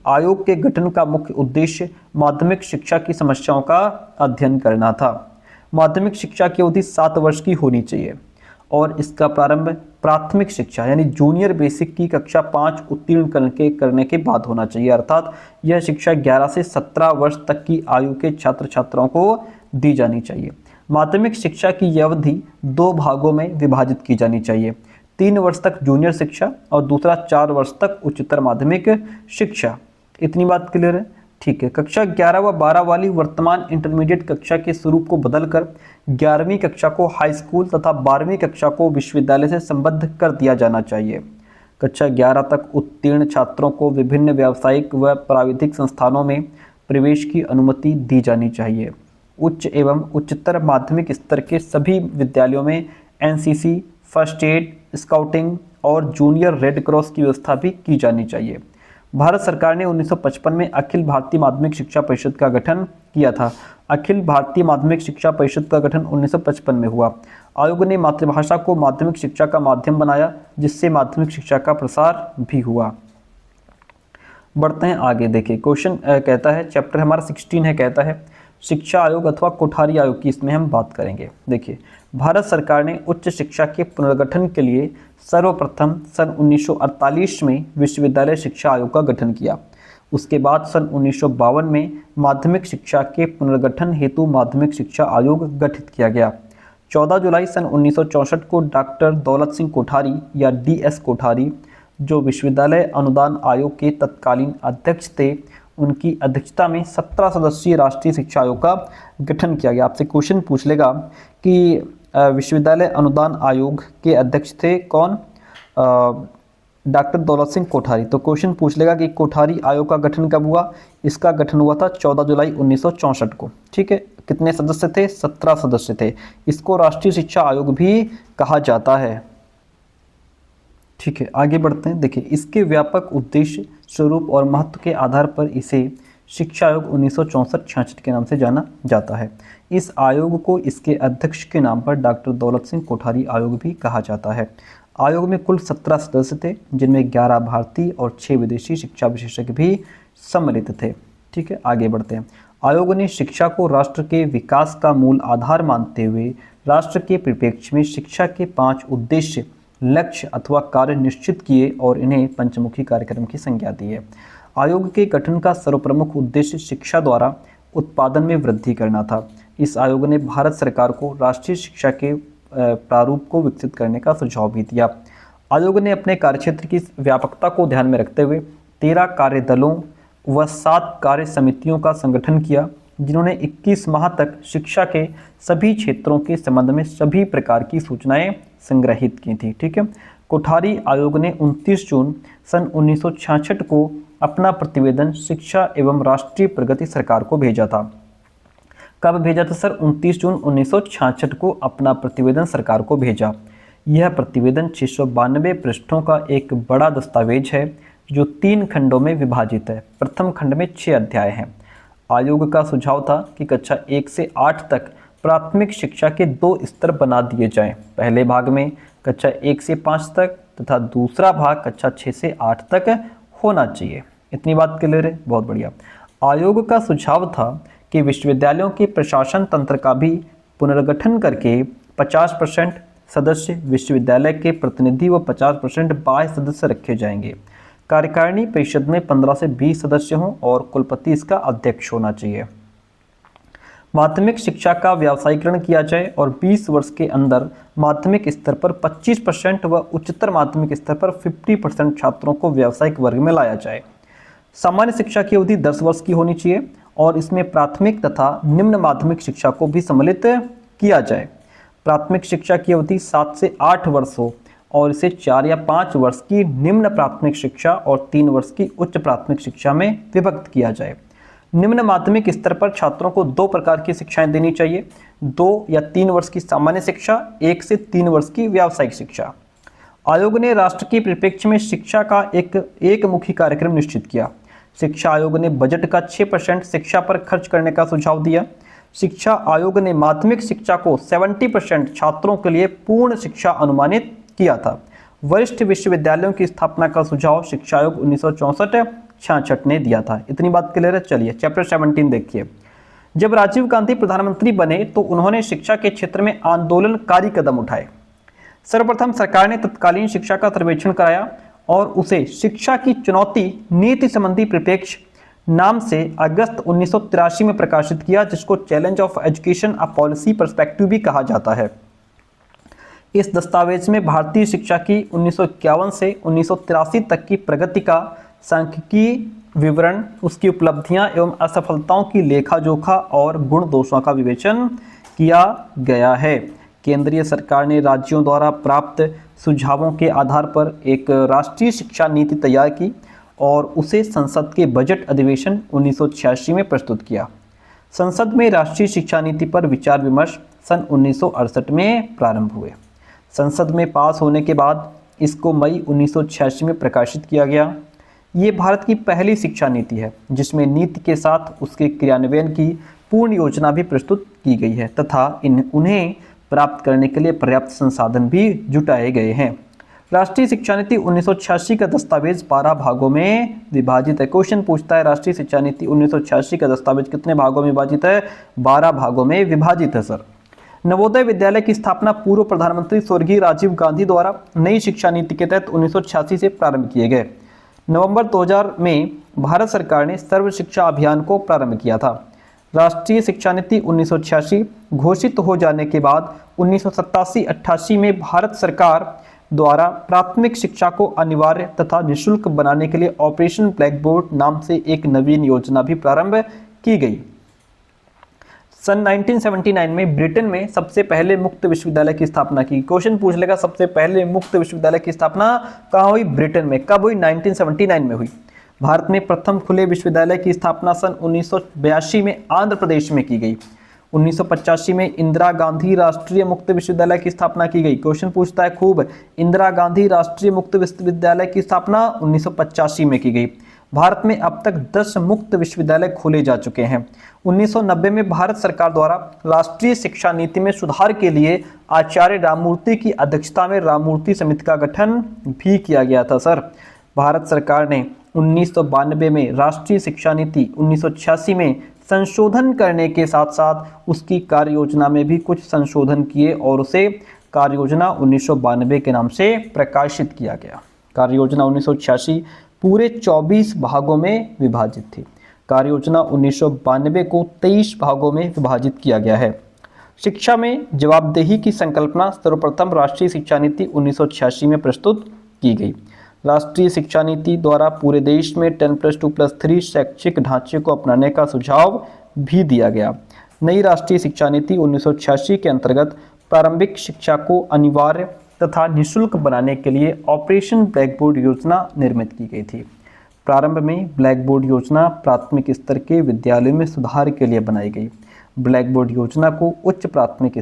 आयोग के गठन का मुख्य उद्देश्य माध्यमिक शिक्षा की समस्याओं का अध्ययन करना था। माध्यमिक शिक्षा की अवधि 7 वर्ष की होनी चाहिए और इसका प्रारंभ प्राथमिक शिक्षा यानी जूनियर बेसिक की कक्षा 5 उत्तीर्ण करने के बाद होना चाहिए, अर्थात यह शिक्षा 11 से 17 वर्ष तक की आयु के छात्र छात्राओं को दी जानी चाहिए। माध्यमिक शिक्षा की यह अवधि 2 भागों में विभाजित की जानी चाहिए, 3 वर्ष तक जूनियर शिक्षा और दूसरा 4 वर्ष तक उच्चतर माध्यमिक शिक्षा। इतनी बात क्लियर है? ठीक है। कक्षा 11 व 12 वाली वर्तमान इंटरमीडिएट कक्षा के स्वरूप को बदलकर 11वीं कक्षा को हाई स्कूल तथा 12वीं कक्षा को विश्वविद्यालय से संबद्ध कर दिया जाना चाहिए। कक्षा 11 तक उत्तीर्ण छात्रों को विभिन्न व्यावसायिक व प्राविधिक संस्थानों में प्रवेश की अनुमति दी जानी चाहिए। उच्च एवं उच्चतर माध्यमिक स्तर के सभी विद्यालयों में एनसीसी फर्स्ट एड, स्काउटिंग और जूनियर रेड क्रॉस की व्यवस्था भी की जानी चाहिए। भारत सरकार ने 1955 में अखिल भारतीय माध्यमिक शिक्षा परिषद का गठन किया था। अखिल भारतीय माध्यमिक शिक्षा परिषद का गठन 1955 में हुआ। आयोग ने मातृभाषा को माध्यमिक शिक्षा का माध्यम बनाया, जिससे माध्यमिक शिक्षा का प्रसार भी हुआ। बढ़ते हैं आगे। देखिए क्वेश्चन कहता है, चैप्टर हमारा 16 है, कहता है शिक्षा आयोग अथवा कोठारी आयोग की इसमें हम बात करेंगे। देखिए भारत सरकार ने उच्च शिक्षा के पुनर्गठन के लिए सर्वप्रथम सन 1948 में विश्वविद्यालय शिक्षा आयोग का गठन किया। उसके बाद सन 1952 में माध्यमिक शिक्षा के पुनर्गठन हेतु माध्यमिक शिक्षा आयोग गठित किया गया। 14 जुलाई सन 1964 को डॉक्टर दौलत सिंह कोठारी या DS कोठारी, जो विश्वविद्यालय अनुदान आयोग के तत्कालीन अध्यक्ष थे, उनकी अध्यक्षता में 17 सदस्यीय राष्ट्रीय शिक्षा आयोग का गठन किया गया। आपसे क्वेश्चन पूछ लेगा कि विश्वविद्यालय अनुदान आयोग के अध्यक्ष थे कौन? डॉक्टर दौलत सिंह कोठारी। तो क्वेश्चन पूछ लेगा कि कोठारी आयोग का गठन कब हुआ? इसका गठन हुआ था 14 जुलाई 1964 को। ठीक है, कितने सदस्य थे? 17 सदस्य थे। इसको राष्ट्रीय शिक्षा आयोग भी कहा जाता है। ठीक है, आगे बढ़ते हैं। देखिए इसके व्यापक उद्देश्य, स्वरूप और महत्व के आधार पर इसे शिक्षा आयोग 1964-66 के नाम से जाना जाता है। इस आयोग को इसके अध्यक्ष के नाम पर डॉक्टर दौलत सिंह कोठारी आयोग भी कहा जाता है। आयोग में कुल 17 सदस्य थे, जिनमें 11 भारतीय और 6 विदेशी शिक्षा विशेषज्ञ भी सम्मिलित थे। ठीक है, आगे बढ़ते हैं। आयोग ने शिक्षा को राष्ट्र के विकास का मूल आधार मानते हुए राष्ट्र के परिप्रेक्ष्य में शिक्षा के 5 उद्देश्य, लक्ष्य अथवा कार्य निश्चित किए और इन्हें पंचमुखी कार्यक्रम की संज्ञा दी है। आयोग के गठन का सर्वप्रमुख उद्देश्य शिक्षा द्वारा उत्पादन में वृद्धि करना था। इस आयोग ने भारत सरकार को राष्ट्रीय शिक्षा के प्रारूप को विकसित करने का सुझाव भी दिया। आयोग ने अपने कार्यक्षेत्र की व्यापकता को ध्यान में रखते हुए 13 कार्यदलों व 7 कार्य समितियों का संगठन किया, जिन्होंने 21 माह तक शिक्षा के सभी क्षेत्रों के संबंध में सभी प्रकार की सूचनाएं संग्रहित की थी। ठीक है, कोठारी आयोग ने 29 जून सन 1966 को अपना प्रतिवेदन शिक्षा एवं राष्ट्रीय प्रगति सरकार को भेजा था। कब भेजा था सर? 29 जून 1966 को अपना प्रतिवेदन सरकार को भेजा। यह प्रतिवेदन 692 पृष्ठों का एक बड़ा दस्तावेज है, जो 3 खंडों में विभाजित है। प्रथम खंड में 6 अध्याय हैं। आयोग का सुझाव था कि कक्षा 1 से 8 तक प्राथमिक शिक्षा के 2 स्तर बना दिए जाएं। पहले भाग में कक्षा 1 से 5 तक तथा दूसरा भाग कक्षा 6 से 8 तक होना चाहिए। इतनी बात क्लियर है? बहुत बढ़िया। आयोग का सुझाव था कि विश्वविद्यालयों के प्रशासन तंत्र का भी पुनर्गठन करके 50% सदस्य विश्वविद्यालय के प्रतिनिधि व 50% बाह्य सदस्य रखे जाएंगे। कार्यकारिणी परिषद में 15 से 20 सदस्य हों और कुलपति इसका अध्यक्ष होना चाहिए। माध्यमिक शिक्षा का व्यावसायीकरण किया जाए और 20 वर्ष के अंदर माध्यमिक स्तर पर 25% व उच्चतर माध्यमिक स्तर पर 50% छात्रों को व्यावसायिक वर्ग में लाया जाए। सामान्य शिक्षा की अवधि 10 वर्ष की होनी चाहिए और इसमें प्राथमिक तथा निम्न माध्यमिक शिक्षा को भी सम्मिलित किया जाए। प्राथमिक शिक्षा की अवधि 7 से 8 वर्ष हो और इसे 4 या 5 वर्ष की निम्न प्राथमिक शिक्षा और 3 वर्ष की उच्च प्राथमिक शिक्षा में विभक्त किया जाए। निम्न माध्यमिक स्तर पर छात्रों को 2 प्रकार की शिक्षाएं देनी चाहिए, 2 या 3 वर्ष की सामान्य शिक्षा, 1 से 3 वर्ष की व्यावसायिक शिक्षा। आयोग ने राष्ट्र के परिप्रेक्ष्य में शिक्षा का एक मुखी कार्यक्रम निश्चित किया। शिक्षा आयोग ने बजट का 6% शिक्षा पर खर्च करने का सुझाव दिया। शिक्षा आयोग ने माध्यमिक शिक्षा को 70% छात्रों के लिए पूर्ण शिक्षा अनुमानित किया था। वरिष्ठ विश्वविद्यालयों की स्थापना का सुझाव शिक्षा आयोग 1964-66 ने दिया था। इतनी बात क्लियर है? चलिए चैप्टर 17 देखिए। जब राजीव गांधी प्रधानमंत्री बने तो उन्होंने शिक्षा के क्षेत्र में आंदोलनकारी कदम उठाए। सर्वप्रथम सरकार ने तत्कालीन शिक्षा का सर्वेक्षण कराया और उसे शिक्षा की चुनौती नीति संबंधी परिप्रेक्ष्य नाम से अगस्त 1983 में प्रकाशित किया, जिसको challenge of education a policy perspective भी कहा जाता है। इस दस्तावेज में भारतीय शिक्षा की 1951 से 1983 तक की प्रगति का सांख्यिकीय विवरण, उसकी उपलब्धियां एवं असफलताओं की लेखा जोखा और गुण दोषों का विवेचन किया गया है। केंद्रीय सरकार ने राज्यों द्वारा प्राप्त सुझावों के आधार पर एक राष्ट्रीय शिक्षा नीति तैयार की और उसे संसद के बजट अधिवेशन 1986 में प्रस्तुत किया। संसद में राष्ट्रीय शिक्षा नीति पर विचार विमर्श सन 1968 में प्रारंभ हुए। संसद में पास होने के बाद इसको मई 1986 में प्रकाशित किया गया। ये भारत की पहली शिक्षा नीति है जिसमें नीति के साथ उसके क्रियान्वयन की पूर्ण योजना भी प्रस्तुत की गई है तथा उन्हें प्राप्त करने के लिए पर्याप्त संसाधन भी जुटाए गए हैं। राष्ट्रीय शिक्षा नीति 1986 का दस्तावेज 12 भागों में विभाजित है। क्वेश्चन पूछता है राष्ट्रीय शिक्षा नीति 1986 का दस्तावेज कितने भागों में विभाजित है? 12 भागों में विभाजित है सर। नवोदय विद्यालय की स्थापना पूर्व प्रधानमंत्री स्वर्गीय राजीव गांधी द्वारा नई शिक्षा नीति के तहत 1986 से प्रारंभ किए गए। नवंबर 2000 में भारत सरकार ने सर्व शिक्षा अभियान को प्रारंभ किया था। राष्ट्रीय शिक्षा नीति 1986 घोषित हो जाने के बाद 1987-88 में भारत सरकार द्वारा प्राथमिक शिक्षा को अनिवार्य तथा निःशुल्क बनाने के लिए ऑपरेशन ब्लैकबोर्ड नाम से एक नवीन योजना भी प्रारंभ की गई। सन 1979 में ब्रिटेन में सबसे पहले मुक्त विश्वविद्यालय की स्थापना की। क्वेश्चन पूछ लेगा सबसे पहले मुक्त विश्वविद्यालय की स्थापना कहाँ हुई? ब्रिटेन में। कब हुई? 1979 में हुई। भारत में प्रथम खुले विश्वविद्यालय की स्थापना सन 1982 में आंध्र प्रदेश में की गई। 1985 में इंदिरा गांधी राष्ट्रीय मुक्त विश्वविद्यालय की स्थापना की गई। क्वेश्चन पूछता है खूब, इंदिरा गांधी राष्ट्रीय मुक्त विश्वविद्यालय की स्थापना 1985 में की गई। भारत में अब तक 10 मुक्त विश्वविद्यालय खोले जा चुके हैं। 1990 में भारत सरकार द्वारा राष्ट्रीय शिक्षा नीति में सुधार के लिए आचार्य राममूर्ति की अध्यक्षता में राममूर्ति समिति का गठन भी किया गया था सर। भारत सरकार ने 1992 में राष्ट्रीय शिक्षा नीति 1986 में संशोधन करने के साथ साथ उसकी कार्य योजना में भी कुछ संशोधन किए और उसे कार्य योजना 1992 के नाम से प्रकाशित किया गया। कार्य योजना 1986 पूरे 24 भागों में विभाजित थी। कार्य योजना 1992 को 23 भागों में विभाजित किया गया है। शिक्षा में जवाबदेही की संकल्पना सर्वप्रथम राष्ट्रीय शिक्षा नीति 1986 में प्रस्तुत की गई। राष्ट्रीय शिक्षा नीति द्वारा पूरे देश में 10+2+3 शैक्षिक ढांचे को अपनाने का सुझाव भी दिया गया। नई राष्ट्रीय शिक्षा नीति 1986 के अंतर्गत प्रारंभिक शिक्षा को अनिवार्य तथा निःशुल्क बनाने के लिए ऑपरेशन ब्लैकबोर्ड योजना निर्मित की गई थी। प्रारंभ में ब्लैकबोर्ड योजना प्राथमिक स्तर के विद्यालयों में सुधार के लिए बनाई गई। ब्लैकबोर्ड योजना को उच्च प्राथमिक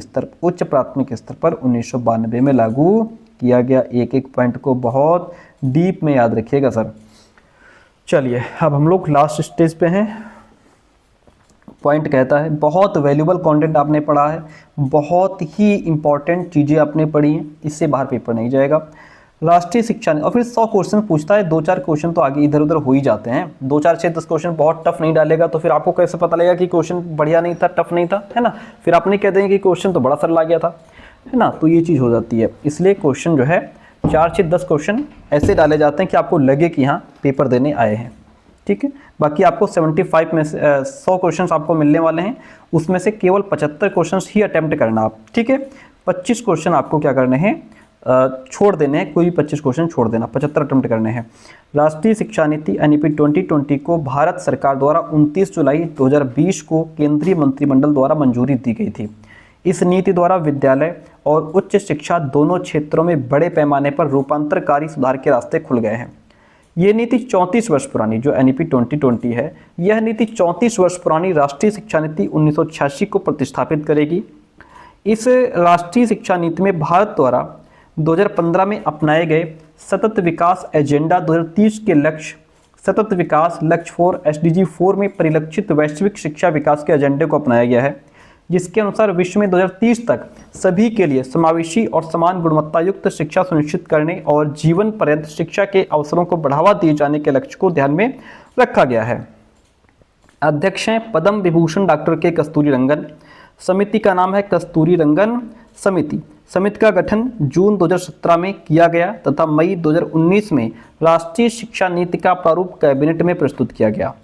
स्तर पर 1992 में लागू किया गया। एक एक पॉइंट को बहुत डीप में याद रखिएगा सर। चलिए अब हम लोग लास्ट स्टेज पे हैं। पॉइंट कहता है बहुत वैल्यूबल कंटेंट आपने पढ़ा है, बहुत ही इंपॉर्टेंट चीज़ें आपने पढ़ी हैं, इससे बाहर पेपर नहीं जाएगा। राष्ट्रीय शिक्षा और फिर 100 क्वेश्चन पूछता है, 2-4 क्वेश्चन तो आगे इधर उधर हो ही जाते हैं। 2-4 6 10 क्वेश्चन बहुत टफ नहीं डालेगा तो फिर आपको कैसे पता लगेगा कि क्वेश्चन बढ़िया नहीं था, टफ नहीं था, है ना। फिर आपने कह देंगे कि क्वेश्चन तो बड़ा सरल आ गया था, है ना। तो ये चीज़ हो जाती है, इसलिए क्वेश्चन जो है 4 से 10 क्वेश्चन ऐसे डाले जाते हैं कि आपको लगे कि हाँ पेपर देने आए हैं, ठीक है। बाकी आपको 75 में से 100 क्वेश्चन आपको मिलने वाले हैं, उसमें से केवल 75 क्वेश्चन ही अटेम्प्ट करना आप, ठीक है। 25 क्वेश्चन आपको क्या करने हैं, छोड़ देने हैं, कोई भी 25 क्वेश्चन छोड़ देना, 75 अटेम्प्ट करने हैं। राष्ट्रीय शिक्षा नीति NEP 2020 को भारत सरकार द्वारा 29 जुलाई 2020 को केंद्रीय मंत्रिमंडल द्वारा मंजूरी दी गई थी। इस नीति द्वारा विद्यालय और उच्च शिक्षा दोनों क्षेत्रों में बड़े पैमाने पर रूपांतरकारी सुधार के रास्ते खुल गए हैं। ये नीति 34 वर्ष पुरानी जो NEP 2020 है, यह नीति 34 वर्ष पुरानी राष्ट्रीय शिक्षा नीति 1986 को प्रतिस्थापित करेगी। इस राष्ट्रीय शिक्षा नीति में भारत द्वारा 2015 में अपनाए गए सतत विकास एजेंडा 2030 के लक्ष्य सतत विकास लक्ष्य 4 SDG 4 में परिलक्षित वैश्विक शिक्षा विकास के एजेंडे को अपनाया गया है, जिसके अनुसार विश्व में 2030 तक सभी के लिए समावेशी और समान गुणवत्ता युक्त शिक्षा सुनिश्चित करने और जीवन पर्यंत शिक्षा के अवसरों को बढ़ावा दिए जाने के लक्ष्य को ध्यान में रखा गया है। अध्यक्ष हैं पद्म विभूषण डॉक्टर के कस्तूरी रंगन। समिति का नाम है कस्तूरी रंगन समिति। समिति का गठन जून 2017 में किया गया तथा मई 2019 में राष्ट्रीय शिक्षा नीति का प्रारूप कैबिनेट में प्रस्तुत किया गया।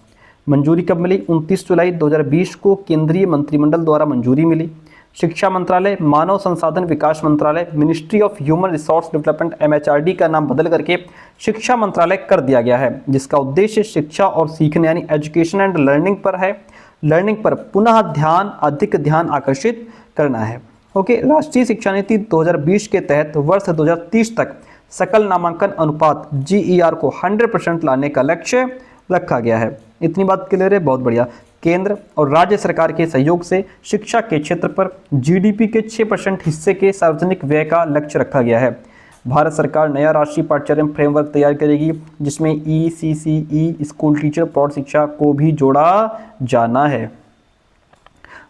मंजूरी कब मिली? 29 जुलाई 2020 को केंद्रीय मंत्रिमंडल द्वारा मंजूरी मिली। शिक्षा मंत्रालय मानव संसाधन विकास मंत्रालय ministry of human resource development MHRD का नाम बदल करके शिक्षा मंत्रालय कर दिया गया है, जिसका उद्देश्य शिक्षा और सीखने यानी एजुकेशन एंड लर्निंग पर है। लर्निंग पर पुनः अधिक ध्यान आकर्षित करना है। ओके, राष्ट्रीय शिक्षा नीति 2020 के तहत वर्ष 2030 तक सकल नामांकन अनुपात GER को 100% लाने का लक्ष्य रखा गया है। इतनी बात क्लियर है, बहुत बढ़िया। केंद्र और राज्य सरकार के सहयोग से शिक्षा के क्षेत्र पर जीडीपी के 6% हिस्से के सार्वजनिक व्यय का लक्ष्य रखा गया है। भारत सरकार नया राष्ट्रीय पाठ्यक्रम फ्रेमवर्क तैयार करेगी जिसमें ECCE स्कूल टीचर प्रौढ़ शिक्षा को भी जोड़ा जाना है।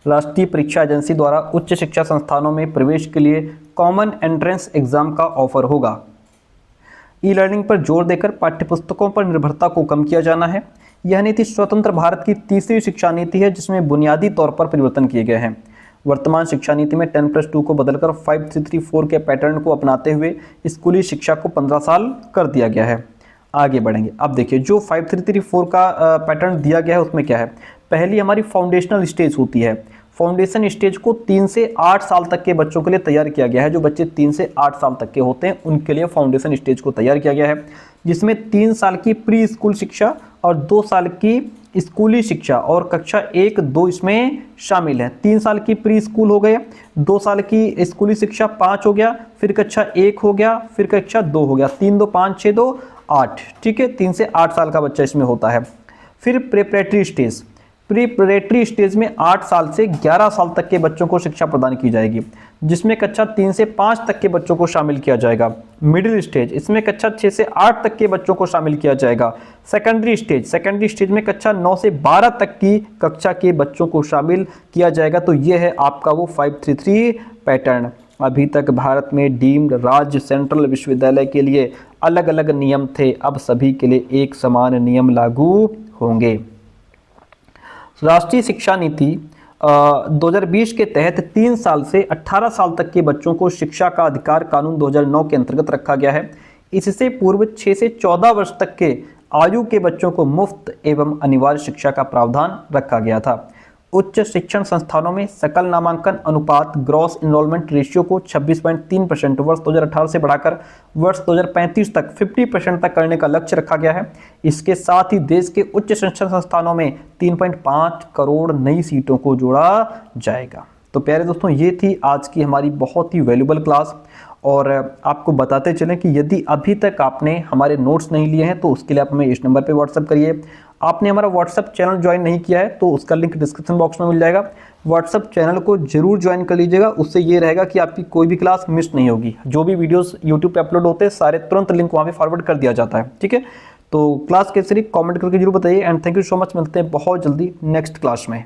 राष्ट्रीय परीक्षा एजेंसी द्वारा उच्च शिक्षा संस्थानों में प्रवेश के लिए कॉमन एंट्रेंस एग्जाम का ऑफर होगा। ई लर्निंग पर जोर देकर पाठ्यपुस्तकों पर निर्भरता को कम किया जाना है। यह नीति स्वतंत्र भारत की तीसरी शिक्षा नीति है जिसमें बुनियादी तौर पर परिवर्तन किए गए हैं। वर्तमान शिक्षा नीति में 10+2 को बदलकर 5334 के पैटर्न को अपनाते हुए स्कूली शिक्षा को 15 साल कर दिया गया है। आगे बढ़ेंगे। अब देखिए जो 5334 का पैटर्न दिया गया है उसमें क्या है। पहली हमारी फाउंडेशनल स्टेज होती है। फाउंडेशन स्टेज को 3 से 8 साल तक के बच्चों के लिए तैयार किया गया है। जो बच्चे 3 से 8 साल तक के होते हैं उनके लिए फाउंडेशन स्टेज को तैयार किया गया है, जिसमें 3 साल की प्री स्कूल शिक्षा और 2 साल की स्कूली शिक्षा और कक्षा 1-2 इसमें शामिल है। 3 साल की प्री स्कूल हो गए, 2 साल की स्कूली शिक्षा 5 हो गया, फिर कक्षा 1 हो गया, फिर कक्षा 2 हो गया। 3 2 5 6 2 8, ठीक है। 3 से 8 साल का बच्चा इसमें होता है। फिर प्रिपरेटरी स्टेज, प्रिपरेटरी स्टेज में 8 साल से 11 साल तक के बच्चों को शिक्षा प्रदान की जाएगी, जिसमें कक्षा 3 से 5 तक के बच्चों को शामिल किया जाएगा। मिडिल स्टेज, इसमें कक्षा 6 से 8 तक के बच्चों को शामिल किया जाएगा। सेकेंडरी स्टेज, सेकेंडरी स्टेज में कक्षा 9 से 12 तक की कक्षा के बच्चों को शामिल किया जाएगा। तो ये है आपका वो 533 पैटर्न। अभी तक भारत में डीम्ड राज्य सेंट्रल विश्वविद्यालय के लिए अलग अलग नियम थे, अब सभी के लिए एक समान नियम लागू होंगे। राष्ट्रीय शिक्षा नीति 2020 के तहत 3 साल से 18 साल तक के बच्चों को शिक्षा का अधिकार कानून 2009 के अंतर्गत रखा गया है। इससे पूर्व 6 से 14 वर्ष तक के आयु के बच्चों को मुफ्त एवं अनिवार्य शिक्षा का प्रावधान रखा गया था। उच्च शिक्षण संस्थानों में सकल नामांकन अनुपात ग्रॉस एनरोलमेंट रेशियो को 26.3% वर्ष 2018 से बढ़ाकर वर्ष 2035 तक 50% तक करने का लक्ष्य रखा गया है। इसके साथ ही देश के उच्च शिक्षण संस्थानों में 3.5 करोड़ नई सीटों को जोड़ा जाएगा। तो प्यारे दोस्तों, ये थी आज की हमारी बहुत ही वैल्यूबल क्लास। और आपको बताते चलें कि यदि अभी तक आपने हमारे नोट्स नहीं लिए हैं तो उसके लिए आप हमें इस नंबर पे व्हाट्सअप करिए। आपने हमारा व्हाट्सअप चैनल ज्वाइन नहीं किया है तो उसका लिंक डिस्क्रिप्शन बॉक्स में मिल जाएगा। व्हाट्सअप चैनल को जरूर ज्वाइन कर लीजिएगा, उससे ये रहेगा कि आपकी कोई भी क्लास मिस नहीं होगी। जो भी वीडियोस यूट्यूब पे अपलोड होते हैं सारे तुरंत लिंक वहाँ पे फॉरवर्ड कर दिया जाता है, ठीक है। तो क्लास कैसे रही कमेंट करके जरूर बताइए। And thank you so much, मिलते हैं बहुत जल्दी नेक्स्ट क्लास में।